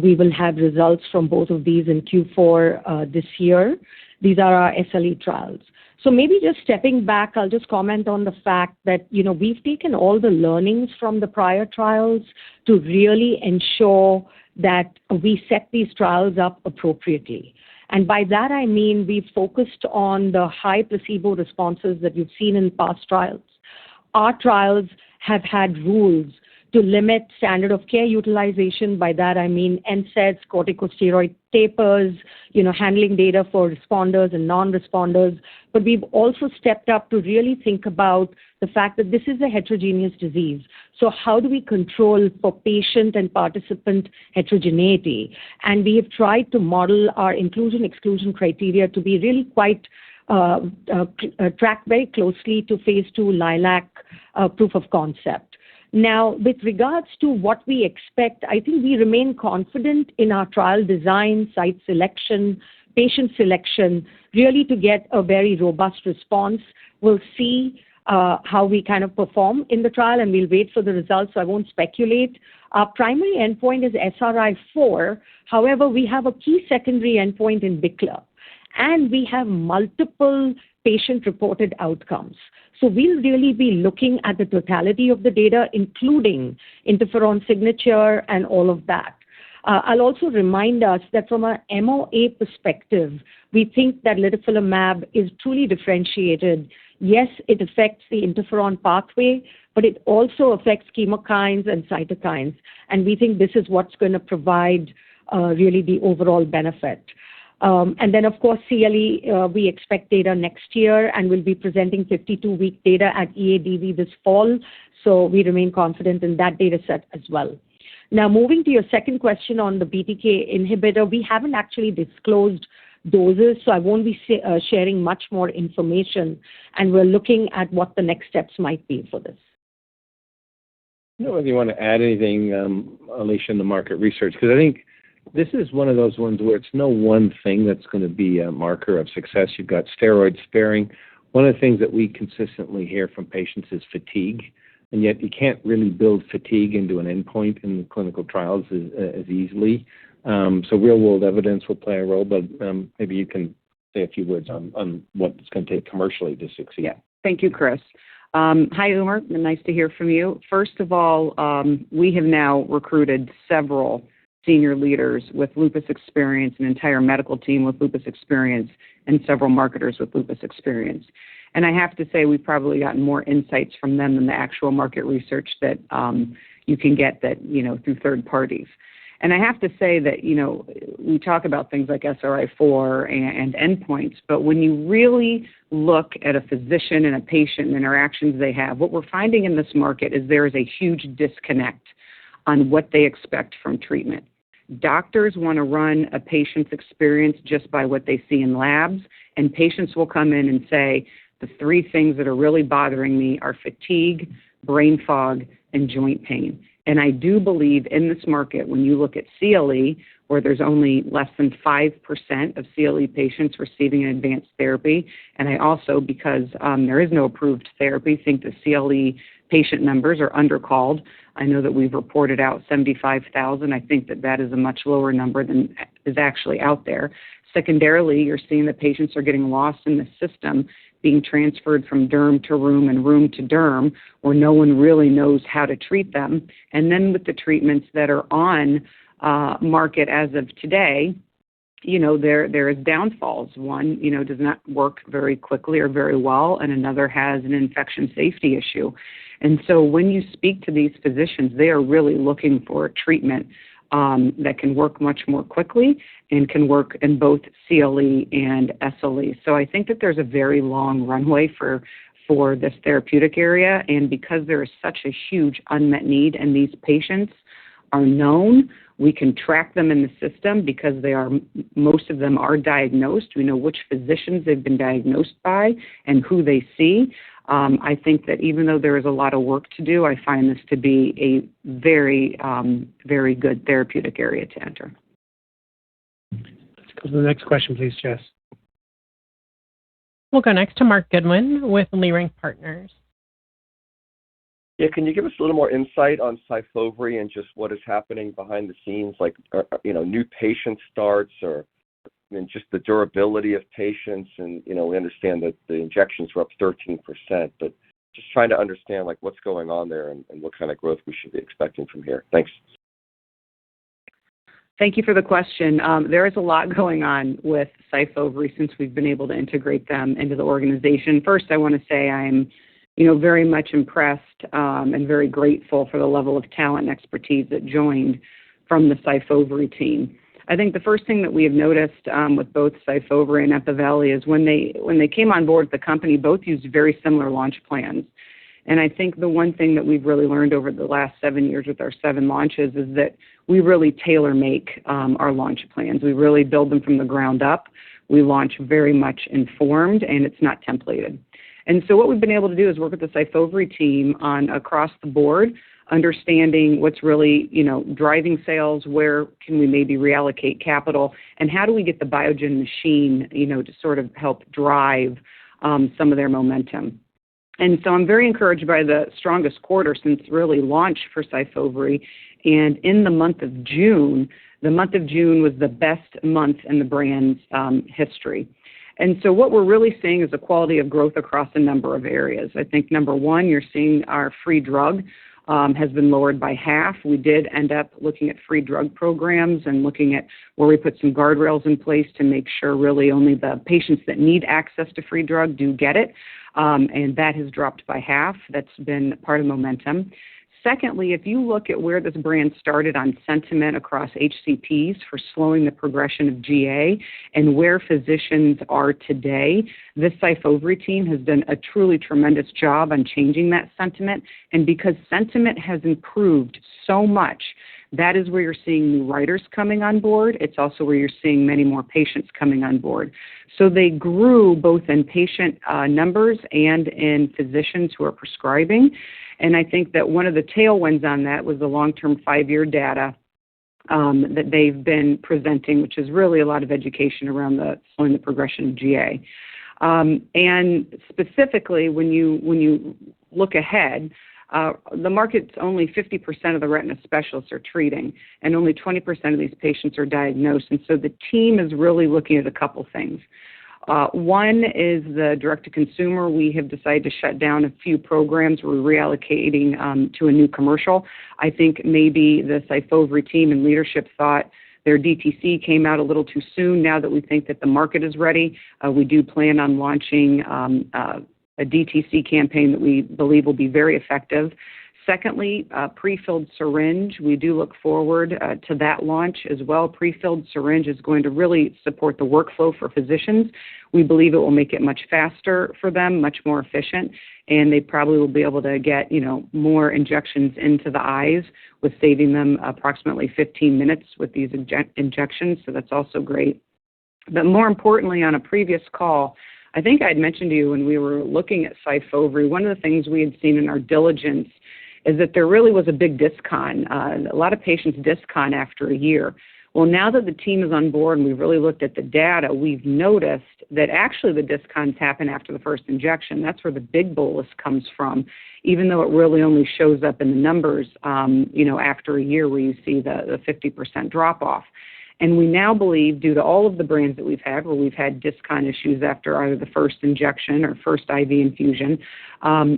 We will have results from both of these in Q4 this year. These are our SLE trials. So maybe just stepping back, I'll just comment on the fact that, we've taken all the learnings from the prior trials to really ensure that we set these trials up appropriately. And by that, I mean we've focused on the high placebo responses that you've seen in past trials. Our trials have had rules to limit standard of care utilization. By that, I mean NSAIDs, corticosteroid tapers, handling data for responders and non-responders. But we've also stepped up to really think about the fact that this is a heterogeneous disease. So how do we control for patient and participant heterogeneity? And we have tried to model our inclusion-exclusion criteria to be really quite track very closely to phase 2 LILAC proof of concept. Now, with regards to what we expect, I think we remain confident in our trial design, site selection, patient selection, really to get a very robust response. We'll see how we kind of perform in the trial, and we'll wait for the results, so I won't speculate. Our primary endpoint is SRI-4. However, we have a key secondary endpoint in BICLA, and we have multiple patient-reported outcomes. So we'll really be looking at the totality of the data, including interferon signature and all of that. I'll also remind us that from a MOA perspective, we think that litifilimab is truly differentiated. Yes, it affects the interferon pathway, but it also affects chemokines and cytokines. And we think this is what's going to provide really the overall benefit. And then, of course, CLE, we expect data next year, and we'll be presenting 52-week data at EADV this fall. So we remain confident in that data set as well. Now, moving to your second question on the BTK inhibitor, we haven't actually disclosed doses, so I won't be sharing much more information, and we're looking at what the next steps might be for this. Whether you want to add anything, Alicia, in the market research, because I think this is one of those ones where it's no one thing that's going to be a marker of success. You've got steroid sparing. One of the things that we consistently hear from patients is fatigue, and yet you can't really build fatigue into an endpoint in the clinical trials as easily. So real-world evidence will play a role, but maybe you can say a few words on what it's going to take commercially to succeed. Yeah. Thank you, Chris. Hi, Umar. Nice to hear from you. First of all, we have now recruited several senior leaders with lupus experience, an entire medical team with lupus experience, and several marketers with lupus experience. And I have to say we've probably gotten more insights from them than the actual market research that you can get that, through third parties. And I have to say that, we talk about things like SRI-4 and endpoints, but when you really look at a physician and a patient and interactions they have, what we're finding in this market is there is a huge disconnect on what they expect from treatment. Doctors want to run a patient's experience just by what they see in labs, and patients will come in and say, the three things that are really bothering me are fatigue, brain fog, and joint pain. And I do believe in this market, when you look at CLE, where there's only less than 5% of CLE patients receiving an advanced therapy, and I also, because there is no approved therapy, think the CLE patient numbers are undercalled. I know that we've reported out 75,000. I think that is a much lower number than is actually out there. Secondarily, you're seeing that patients are getting lost in the system, being transferred from derm to room and room to derm, where no one really knows how to treat them. And then with the treatments that are on market as of today, there is downfalls. One, does not work very quickly or very well, and another has an infection safety issue. And so when you speak to these physicians, they are really looking for a treatment that can work much more quickly and can work in both CLE and SLE. So I think that there's a very long runway for this therapeutic area, and because there is such a huge unmet need and these patients are known, we can track them in the system because most of them are diagnosed. We know which physicians they've been diagnosed by and who they see. I think that even though there is a lot of work to do, I find this to be a very, very good therapeutic area to enter. Let's go to the next question, please, Jess. We'll go next to Mark Goodwin with Leerink Partners. Yeah, can you give us a little more insight on SYFOVRE and just what is happening behind the scenes, like, new patient starts or just the durability of patients? And, we understand that the injections were up 13%, but just trying to understand, what's going on there and what kind of growth we should be expecting from here. Thanks. Thank you for the question. There is a lot going on with SYFOVRE since we've been able to integrate them into the organization. First, I want to say I'm very much impressed and very grateful for the level of talent and expertise that joined from the SYFOVRE team. I think the first thing that we have noticed with both SYFOVRE and EMPAVELI is when they came on board the company, both used very similar launch plans. And I think the one thing that we've really learned over the last 7 years with our 7 launches is that we really tailor-make our launch plans. We really build them from the ground up. We launch very much informed, and it's not templated. And so what we've been able to do is work with the SYFOVRE team on across the board, understanding what's really, driving sales, where can we maybe reallocate capital, and how do we get the Biogen machine, to sort of help drive some of their momentum. And so I'm very encouraged by the strongest quarter since really launch for SYFOVRE. And in the month of June was the best month in the brand's history. And so what we're really seeing is a quality of growth across a number of areas. I think number one, you're seeing our free drug has been lowered by half. We did end up looking at free drug programs and looking at where we put some guardrails in place to make sure really only the patients that need access to free drug do get it. And that has dropped by half. That's been part of momentum. Secondly, if you look at where this brand started on sentiment across HCPs for slowing the progression of GA and where physicians are today, this SYFOVRE team has done a truly tremendous job on changing that sentiment. And because sentiment has improved so much, that is where you're seeing new writers coming on board. It's also where you're seeing many more patients coming on board. So they grew both in patient numbers and in physicians who are prescribing. And I think that one of the tailwinds on that was the long-term 5-year data that they've been presenting, which is really a lot of education around slowing the progression of GA. And specifically, when you look ahead, the market's only 50% of the retina specialists are treating, and only 20% of these patients are diagnosed. And so the team is really looking at a couple things. One is the direct-to-consumer. We have decided to shut down a few programs. We're reallocating to a new commercial. I think maybe the Syfovre team and leadership thought their DTC came out a little too soon. Now that we think that the market is ready, we do plan on launching a DTC campaign that we believe will be very effective. Secondly, pre-filled syringe. We do look forward to that launch as well. Pre-filled syringe is going to really support the workflow for physicians. We believe it will make it much faster for them, much more efficient, and they probably will be able to get, more injections into the eyes with saving them approximately 15 minutes with these injections, so that's also great. But more importantly, on a previous call, I think I had mentioned to you when we were looking at Syfovre, one of the things we had seen in our diligence is that there really was a big discon. A lot of patients discon after a year. Well, now that the team is on board and we've really looked at the data, we've noticed that actually the discons happen after the first injection. That's where the big bolus comes from, even though it really only shows up in the numbers, after a year where you see the 50% drop off. And we now believe, due to all of the brands that we've had, where we've had discon issues after either the first injection or first IV infusion,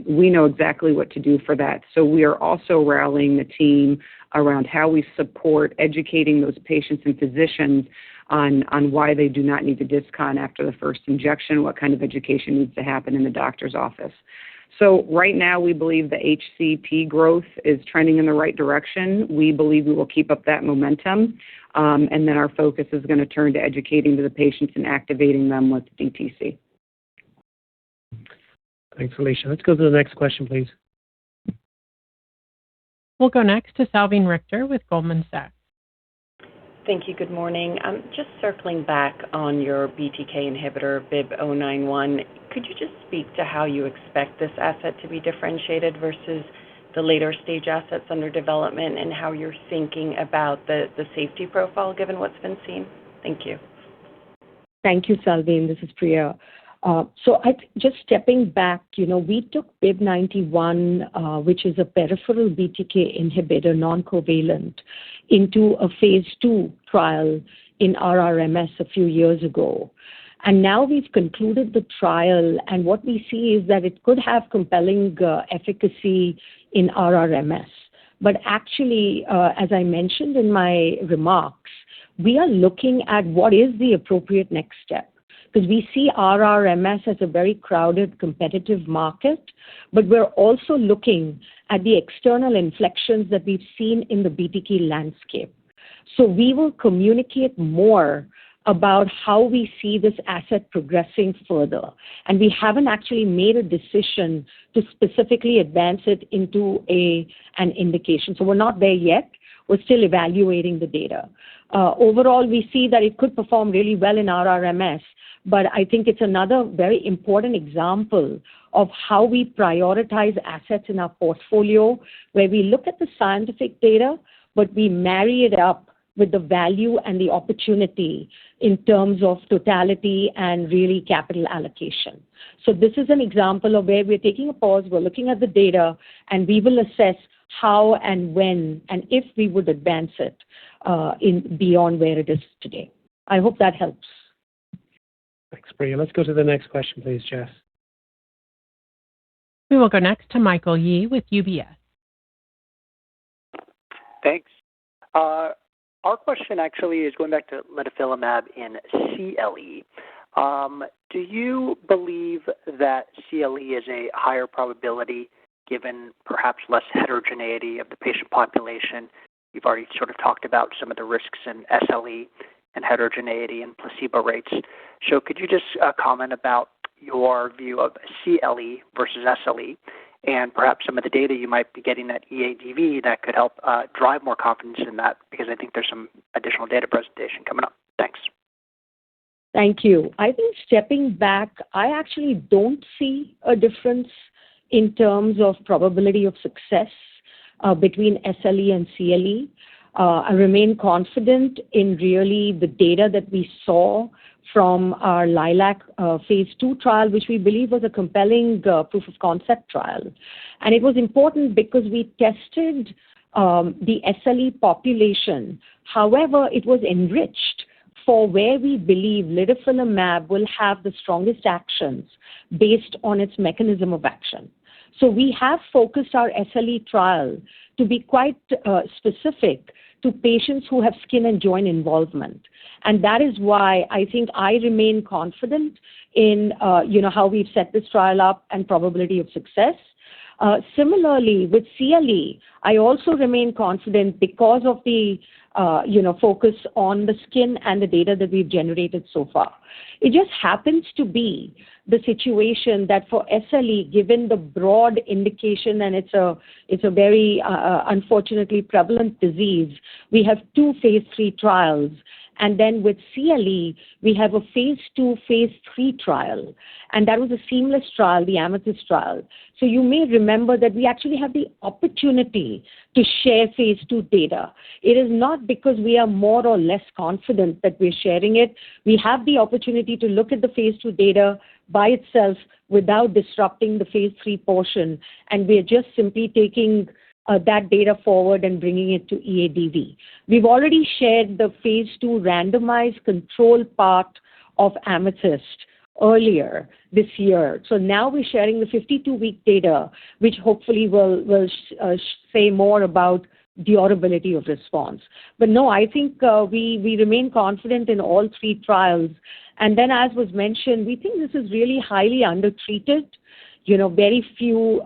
we know exactly what to do for that. So we are also rallying the team around how we support educating those patients and physicians on why they do not need to discon after the first injection, what kind of education needs to happen in the doctor's office. So right now, we believe the HCP growth is trending in the right direction. We believe we will keep up that momentum, and then our focus is going to turn to educating to the patients and activating them with DTC. Thanks, Alicia. Let's go to the next question, please. We'll go next to Salveen Richter with Goldman Sachs. Thank you. Good morning. Just circling back on your BTK inhibitor, BIIB091, could you just speak to how you expect this asset to be differentiated versus the later stage assets under development and how you're thinking about the safety profile given what's been seen? Thank you. Thank you, Salveen. This is Priya. Just stepping back, we took BIIB091, which is a peripheral BTK inhibitor, non-covalent, into a phase 2 trial in RRMS a few years ago. And now we've concluded the trial, and what we see is that it could have compelling efficacy in RRMS. But actually, as I mentioned in my remarks, we are looking at what is the appropriate next step. Because we see RRMS as a very crowded, competitive market, but we're also looking at the external inflections that we've seen in the BTK landscape. So we will communicate more about how we see this asset progressing further. And we haven't actually made a decision to specifically advance it into an indication. So we're not there yet. We're still evaluating the data. Overall, we see that it could perform really well in RRMS, but I think it's another very important example of how we prioritize assets in our portfolio, where we look at the scientific data, but we marry it up with the value and the opportunity in terms of totality and really capital allocation. So this is an example of where we're taking a pause, we're looking at the data, and we will assess how and when and if we would advance it beyond where it is today. I hope that helps. Thanks, Priya. Let's go to the next question, please, Jess. We will go next to Michael Yee with UBS. Thanks. Our question actually is going back to litifilimab in CLE. Do you believe that CLE is a higher probability given perhaps less heterogeneity of the patient population? You've already sort of talked about some of the risks in SLE and heterogeneity and placebo rates. So could you just comment about your view of CLE versus SLE and perhaps some of the data you might be getting at EADV that could help drive more confidence in that, because I think there's some additional data presentation coming up. Thanks. Thank you. I think stepping back, I actually don't see a difference in terms of probability of success between SLE and CLE. I remain confident in really the data that we saw from our LILAC phase 2 trial, which we believe was a compelling proof of concept trial. And it was important because we tested the SLE population. However, it was enriched for where we believe litifilimab will have the strongest actions based on its mechanism of action. So we have focused our SLE trial to be quite specific to patients who have skin and joint involvement. And that is why I think I remain confident in how we've set this trial up and probability of success. Similarly, with CLE, I also remain confident because of the focus on the skin and the data that we've generated so far. It just happens to be the situation that for SLE, given the broad indication and it's a very unfortunately prevalent disease, we have 2 phase 3 trials. And then with CLE, we have a phase 2, phase 3 trial. And that was a seamless trial, the Amethyst trial. So you may remember that we actually have the opportunity to share phase 2 data. It is not because we are more or less confident that we're sharing it. We have the opportunity to look at the phase 2 data by itself without disrupting the phase 3 portion. And we're just simply taking that data forward and bringing it to EADV. We've already shared the phase 2 randomized control part of Amethyst earlier this year. So now we're sharing the 52-week data, which hopefully will say more about durability of response. But no, I think we remain confident in all 3 trials. And then as was mentioned, we think this is really highly undertreated. Very few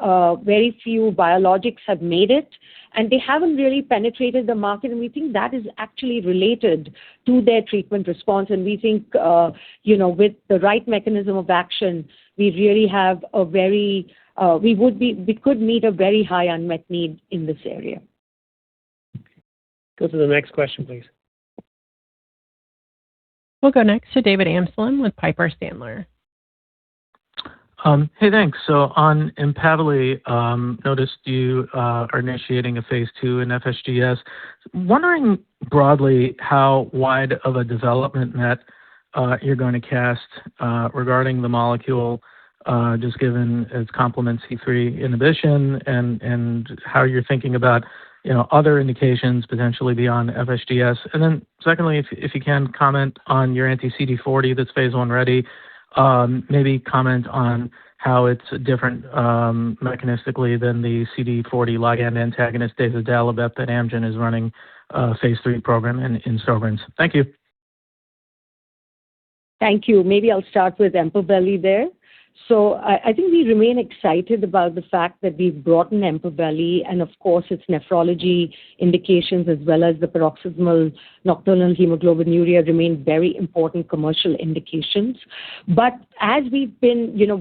biologics have made it, and they haven't really penetrated the market, and we think that is actually related to their treatment response. And we think, with the right mechanism of action, we really have we could meet a very high unmet need in this area. Go to the next question, please. We'll go next to David Amsellem with Piper Sandler. Hey, thanks. So on Empaveli, noticed you are initiating a phase 2 in FSGS. Wondering broadly how wide of a development net you're going to cast regarding the molecule, just given its complement C3 inhibition, and how you're thinking about other indications potentially beyond FSGS. And then secondly, if you can comment on your anti-CD40 that's phase 1 ready. Maybe comment on how it's different mechanistically than the CD40 ligand antagonist dazodalibep that Amgen is running a phase 3 program in Sjogren's. Thank you. Thank you. Maybe I'll start with Empaveli there. So I think we remain excited about the fact that we've brought in Empaveli and, of course, its nephrology indications as well as the paroxysmal nocturnal hemoglobinuria remain very important commercial indications. But as we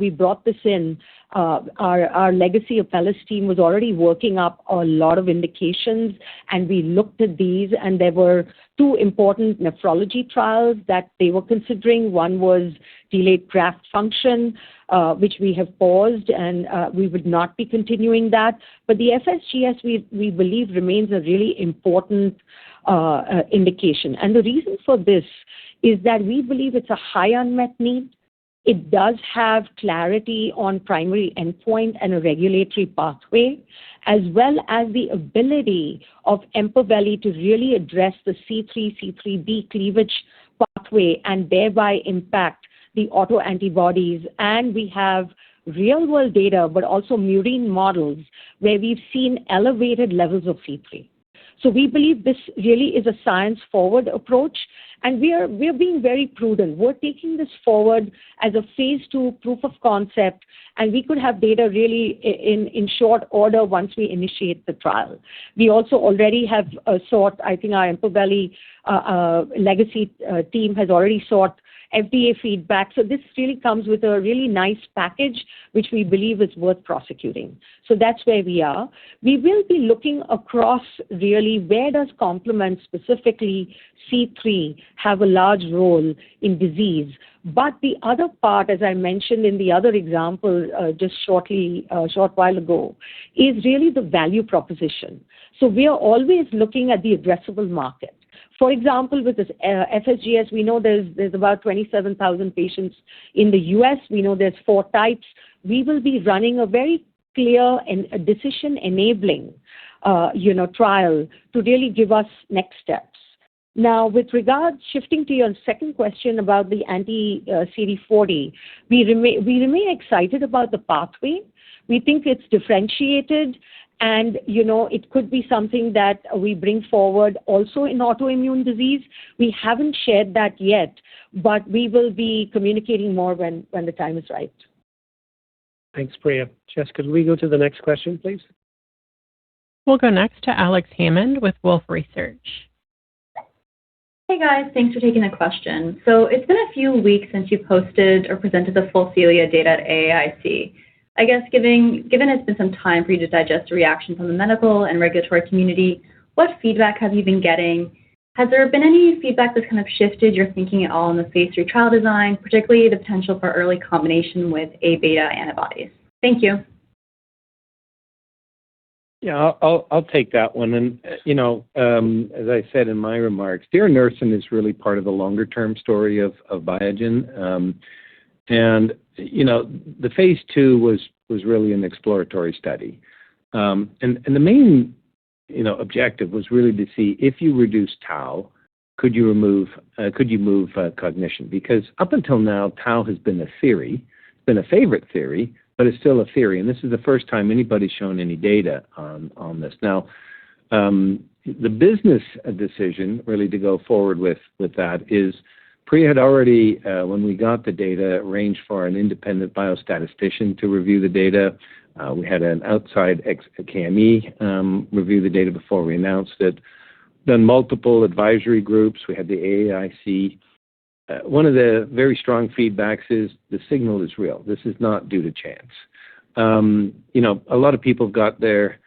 brought this in, our legacy Apellis team was already working up a lot of indications, and we looked at these, and there were 2 important nephrology trials that they were considering. One was delayed graft function, which we have paused, and we would not be continuing that. But the FSGS, we believe, remains a really important indication. And the reason for this is that we believe it's a high unmet need. It does have clarity on primary endpoint and a regulatory pathway, as well as the ability of Empaveli to really address the C3, C3b cleavage pathway and thereby impact the autoantibodies. And we have real-world data, but also murine models where we've seen elevated levels of C3. So we believe this really is a science-forward approach, and we are being very prudent. We're taking this forward as a phase 2 proof of concept, and we could have data really in short order once we initiate the trial. We also already have I think our Empaveli legacy team has already sought FDA feedback. So this really comes with a really nice package, which we believe is worth prosecuting. So that's where we are. We will be looking across really where does complement, specifically C3, have a large role in disease. But the other part, as I mentioned in the other example just short while ago, is really the value proposition. So we are always looking at the addressable market. For example, with this FSGS, we know there's about 27,000 patients in the U.S. We know there's 4 types. We will be running a very clear and a decision-enabling, trial to really give us next steps. Now, with regard, shifting to your second question about the anti-CD40, we remain excited about the pathway. We think it's differentiated, and, it could be something that we bring forward also in autoimmune disease. We haven't shared that yet, but we will be communicating more when the time is right. Thanks, Priya. Jess, could we go to the next question, please? We'll go next to Alex Hammond with Wolfe Research. Hey guys, thanks for taking the question. So it's been a few weeks since you posted or presented the full Celia data at AAIC. I guess given it's been some time for you to digest the reaction from the medical and regulatory community, what feedback have you been getting? Has there been any feedback that's kind of shifted your thinking at all in the phase 3 trial design, particularly the potential for early combination with A-beta antibodies? Thank you. Yeah, I'll take that one. And, as I said in my remarks, diranersen is really part of the longer-term story of Biogen. The phase 2 was really an exploratory study. And the main, objective was really to see if you reduce tau, could you move cognition? Because up until now, tau has been a theory. It's been a favorite theory, but it's still a theory. And this is the first time anybody's shown any data on this. Now, the business decision really to go forward with that is Priya had already, when we got the data, arranged for an independent biostatistician to review the data. We had an outside KME review the data before we announced it. Done multiple advisory groups. We had the AAIC. One of the very strong feedbacks is the signal is real. This is not due to chance. A lot of people got there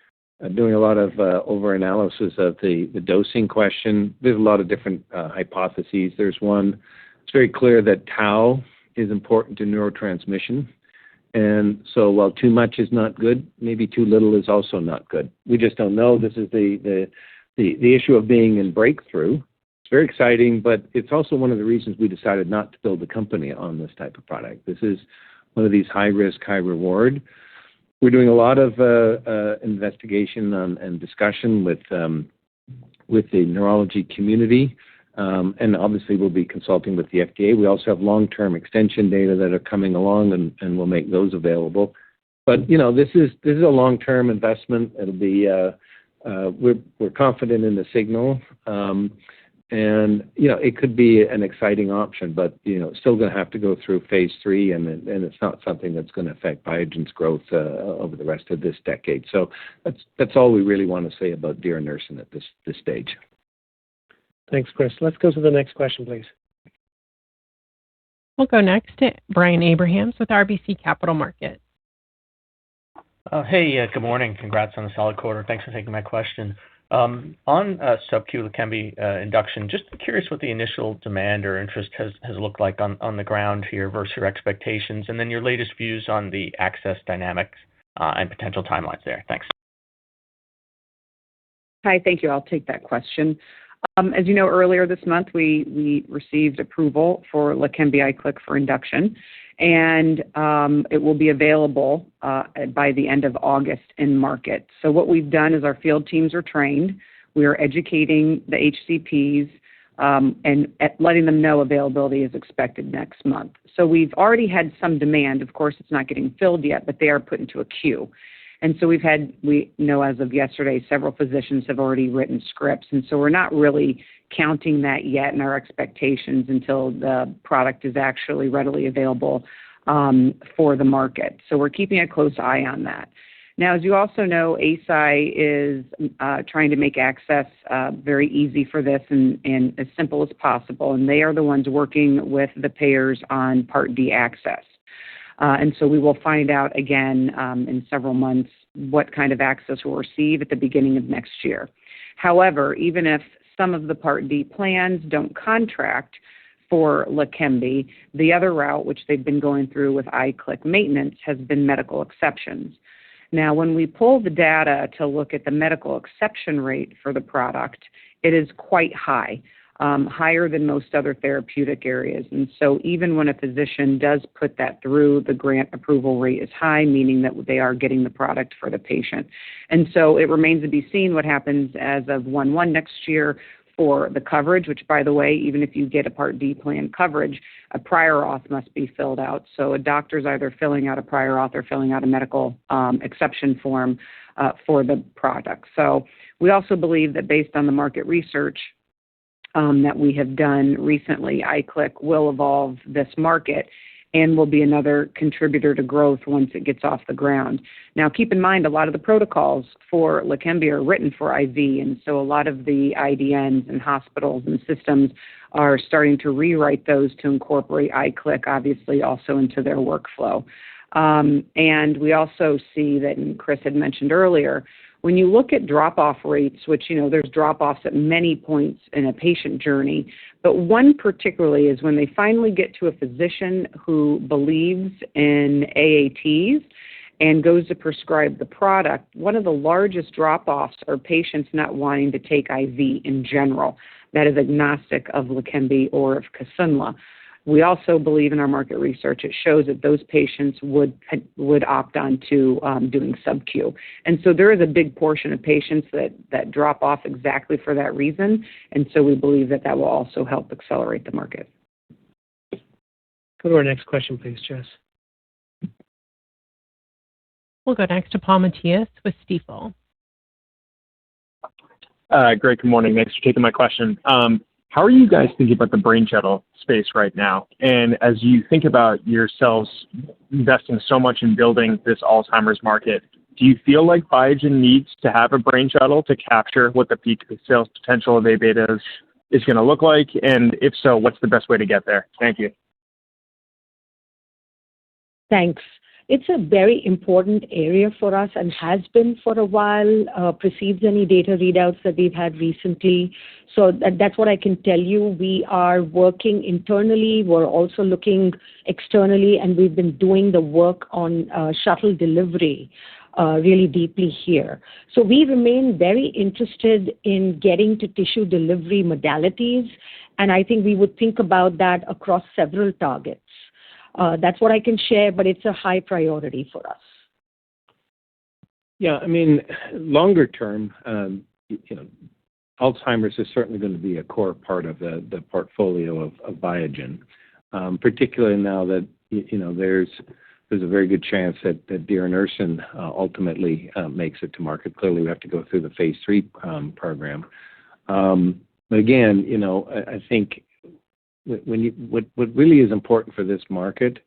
doing a lot of over-analysis of the dosing question. There's a lot of different hypotheses. There's one. It's very clear that tau is important to neurotransmission. And so while too much is not good, maybe too little is also not good. We just don't know. This is the issue of being in breakthrough. It's very exciting, but it's also one of the reasons we decided not to build a company on this type of product. This is one of these high-risk, high-reward. We're doing a lot of investigation and discussion with the neurology community, and obviously we'll be consulting with the FDA. We also have long-term extension data that are coming along, and we'll make those available. But this is a long-term investment. It'll be we're confident in the signal. And, it could be an exciting option, but, still going to have to go through phase 3, and it's not something that's going to affect Biogen's growth over the rest of this decade. So that's all we really want to say about diranersen at this stage. Thanks, Chris. Let's go to the next question, please. We'll go next to Brian Abrahams with RBC Capital Markets. Good morning. Congrats on a solid quarter. Thanks for taking my question. On sub-Q Leqembi induction, just curious what the initial demand or interest has looked like on the ground here versus your expectations, and then your latest views on the access dynamics and potential timelines there. Thanks. Hi, thank you. I'll take that question. As you know, earlier this month, we received approval for Leqembi IQLIK for induction, and it will be available by the end of August in market. So what we've done is our field teams are trained. We are educating the HCPs and letting them know availability is expected next month. So we've already had some demand. Of course, it's not getting filled yet, but they are put into a queue. And so we know as of yesterday, several physicians have already written scripts. And so we're not really counting that yet in our expectations until the product is actually readily available for the market. So we're keeping a close eye on that. Now, as you also know, ASI is trying to make access very easy for this and as simple as possible. And they are the ones working with the payers on Part D access. And so we will find out again in several months what kind of access we'll receive at the beginning of next year. However, even if some of the Part D plans don't contract for Leqembi, the other route, which they've been going through with IQLIK maintenance, has been medical exceptions. Now, when we pull the data to look at the medical exception rate for the product, it is quite high. Higher than most other therapeutic areas. And so even when a physician does put that through, the grant approval rate is high, meaning that they are getting the product for the patient. And so it remains to be seen what happens as of 1/1 next year for the coverage, which, by the way, even if you get a Part D plan coverage, a prior auth must be filled out. So a doctor's either filling out a prior auth or filling out a medical exception form for the product. So we also believe that based on the market research that we have done recently, iClick will evolve this market and will be another contributor to growth once it gets off the ground. Now, keep in mind, a lot of the protocols for Leqembi are written for IV, and so a lot of the IDNs and hospitals and systems are starting to rewrite those to incorporate iClick, obviously, also into their workflow. And we also see that, and Chris had mentioned earlier, when you look at drop-off rates, which, there's drop-offs at many points in a patient journey, but one particularly is when they finally get to a physician who believes in AATs and goes to prescribe the product, one of the largest drop-offs are patients not wanting to take IV in general. That is agnostic of Leqembi or of Kisunla. We also believe in our market research, it shows that those patients would opt on to doing sub-Q. And so there is a big portion of patients that drop off exactly for that reason. And so we believe that will also help accelerate the market. Go to our next question, please, Jess. We'll go next to Paul Matteis with Stifel. Great. Good morning. Thanks for taking my question. How are you guys thinking about the brain shuttle space right now? And as you think about yourselves investing so much in building this Alzheimer's market, do you feel like Biogen needs to have a brain shuttle to capture what the peak sales potential of A-beta is going to look like? And if so, what's the best way to get there? Thank you. Thanks. It's a very important area for us and has been for a while, precedes any data readouts that we've had recently. So that's what I can tell you. We are working internally. We're also looking externally, and we've been doing the work on shuttle delivery really deeply here. So we remain very interested in getting to tissue delivery modalities, and I think we would think about that across several targets. That's what I can share, but it's a high priority for us. Yeah, I mean, longer term, Alzheimer's is certainly going to be a core part of the portfolio of Biogen, particularly now that there's a very good chance that diranersen ultimately makes it to market. Clearly, we have to go through the phase 3 program. But again, I think what really is important for this market,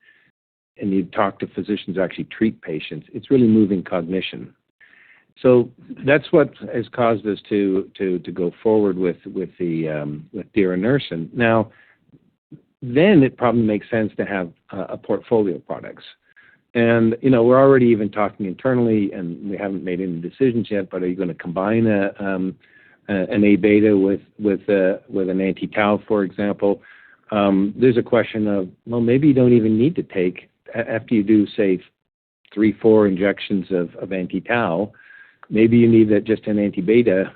and you talk to physicians who actually treat patients, it's really moving cognition. So that's what has caused us to go forward with diranersen. Now, then it probably makes sense to have a portfolio of products. And we're already even talking internally, and we haven't made any decisions yet. But are you going to combine an A-beta with an anti-tau, for example? There's a question of, well, maybe you don't even need to take, after you do, say, 3-4 injections of anti-tau, maybe you need just an anti-beta,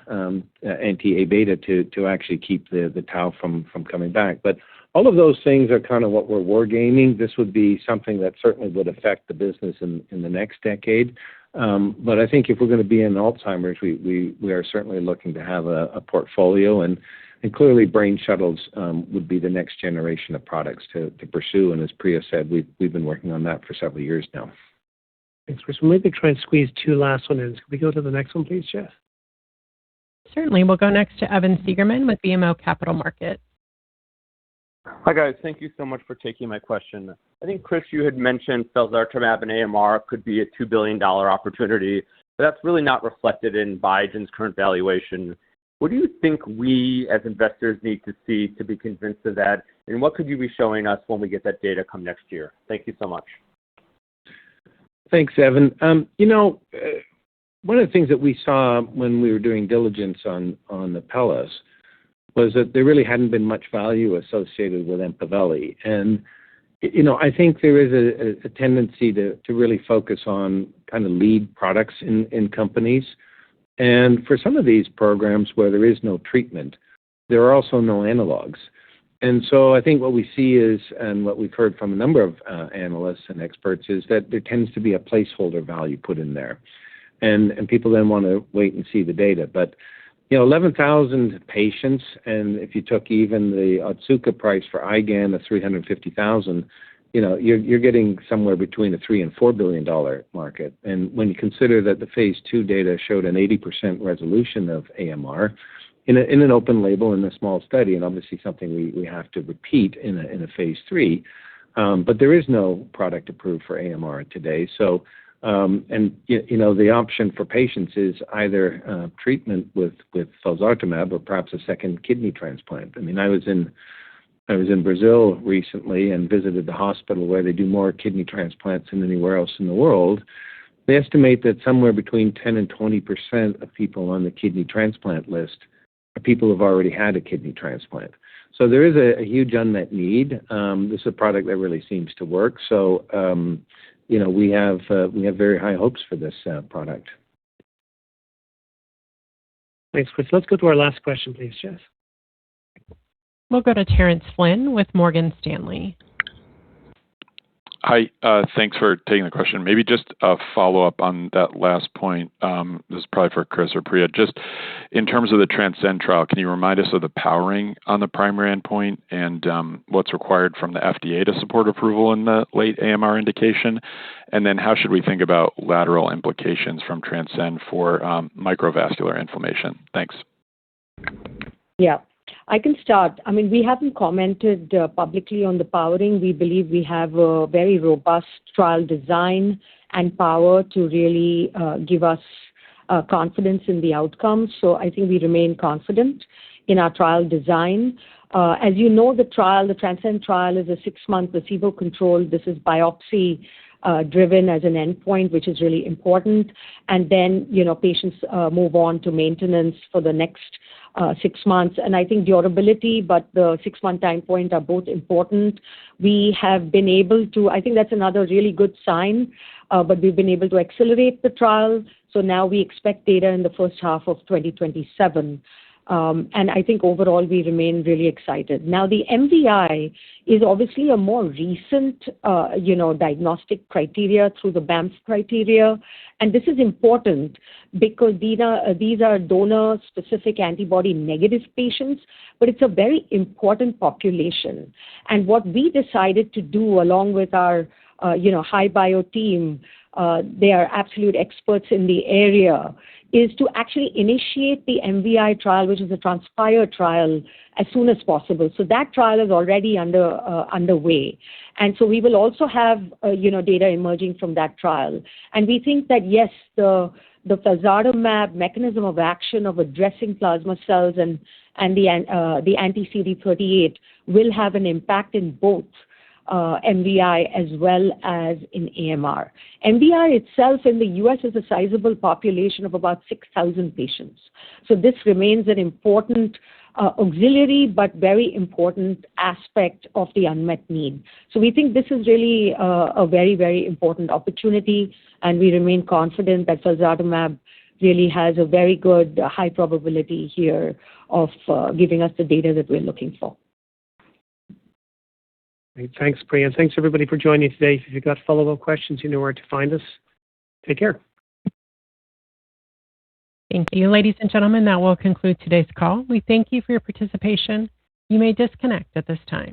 anti-A-beta to actually keep the tau from coming back. But all of those things are kind of what we're wargaming. This would be something that certainly would affect the business in the next decade. But I think if we're going to be in Alzheimer's, we are certainly looking to have a portfolio, and clearly brain shuttles would be the next generation of products to pursue. And as Priya said, we've been working on that for several years now. Thanks, Chris. We'll maybe try and squeeze two last ones in. Can we go to the next one, please, Jeff? Certainly. We'll go next to Evan Seigerman with BMO Capital Markets. Hi, guys. Thank you so much for taking my question. I think, Chris, you had mentioned felzartamab and AMR could be a $2 billion opportunity, but that's really not reflected in Biogen's current valuation. What do you think we as investors need to see to be convinced of that, and what could you be showing us when we get that data come next year? Thank you so much. Thanks, Evan. One of the things that we saw when we were doing diligence on Apellis was that there really hadn't been much value associated with Empaveli. And, I think there is a tendency to really focus on kind of lead products in companies. And for some of these programs where there is no treatment, there are also no analogs. And so I think what we see is, and what we've heard from a number of analysts and experts, is that there tends to be a placeholder value put in there. And people then want to wait and see the data. But, 11,000 patients, and if you took even the Otsuka price for IgAN of $350,000, you're getting somewhere between a $3 and $4 billion market. And when you consider that the phase 2 data showed an 80% resolution of AMR in an open label in a small study, and obviously something we have to repeat in a phase 3, but there is no product approved for AMR today. So, the option for patients is either treatment with felzartamab or perhaps a second kidney transplant. I mean, I was in Brazil recently and visited the hospital where they do more kidney transplants than anywhere else in the world. They estimate that somewhere between 10 and 20% of people on the kidney transplant list are people who have already had a kidney transplant. So there is a huge unmet need. This is a product that really seems to work. So, we have very high hopes for this product. Thanks, Chris. Let's go to our last question, please, Jess. We'll go to Terrence Flynn with Morgan Stanley. Hi, thanks for taking the question. Maybe just a follow-up on that last point. This is probably for Chris or Priya. Just in terms of the Transcend trial, can you remind us of the powering on the primary endpoint and what's required from the FDA to support approval in the late AMR indication? And then how should we think about lateral implications from Transcend for microvascular inflammation? Thanks. Yeah. I can start. I mean, we haven't commented publicly on the powering. We believe we have a very robust trial design and power to really give us confidence in the outcome. So I think we remain confident in our trial design. As you know, the Transcend trial is a 6-month placebo-controlled. This is biopsy driven as an endpoint, which is really important. And then, patients move on to maintenance for the next 6 months. And I think durability, but the 6-month time point are both important. We have been able to, I think that's another really good sign, but we've been able to accelerate the trial. So now we expect data in the first half of 2027. And I think overall we remain really excited. Now, the MVI is obviously a more recent, diagnostic criteria through the BAMF criteria. And this is important because these are donor-specific antibody-negative patients, but it's a very important population. And what we decided to do along with our, HiBio team, they are absolute experts in the area, is to actually initiate the MVI trial, which is a Transpire trial, as soon as possible. So that trial is already underway. And so we will also have, data emerging from that trial. And we think that, yes, the felzartamab mechanism of action of addressing plasma cells and the anti-CD38 will have an impact in both MVI as well as in AMR. MVI itself in the U.S. is a sizable population of about 6,000 patients. So this remains an important auxiliary but very important aspect of the unmet need. So we think this is really a very, very important opportunity, and we remain confident that felzartamab really has a very good high probability here of giving us the data that we're looking for. Great. Thanks, Priya. And thanks, everybody, for joining today. If you've got follow-up questions, you know where to find us. Take care. Thank you. Ladies and gentlemen, that will conclude today's call. We thank you for your participation. You may disconnect at this time.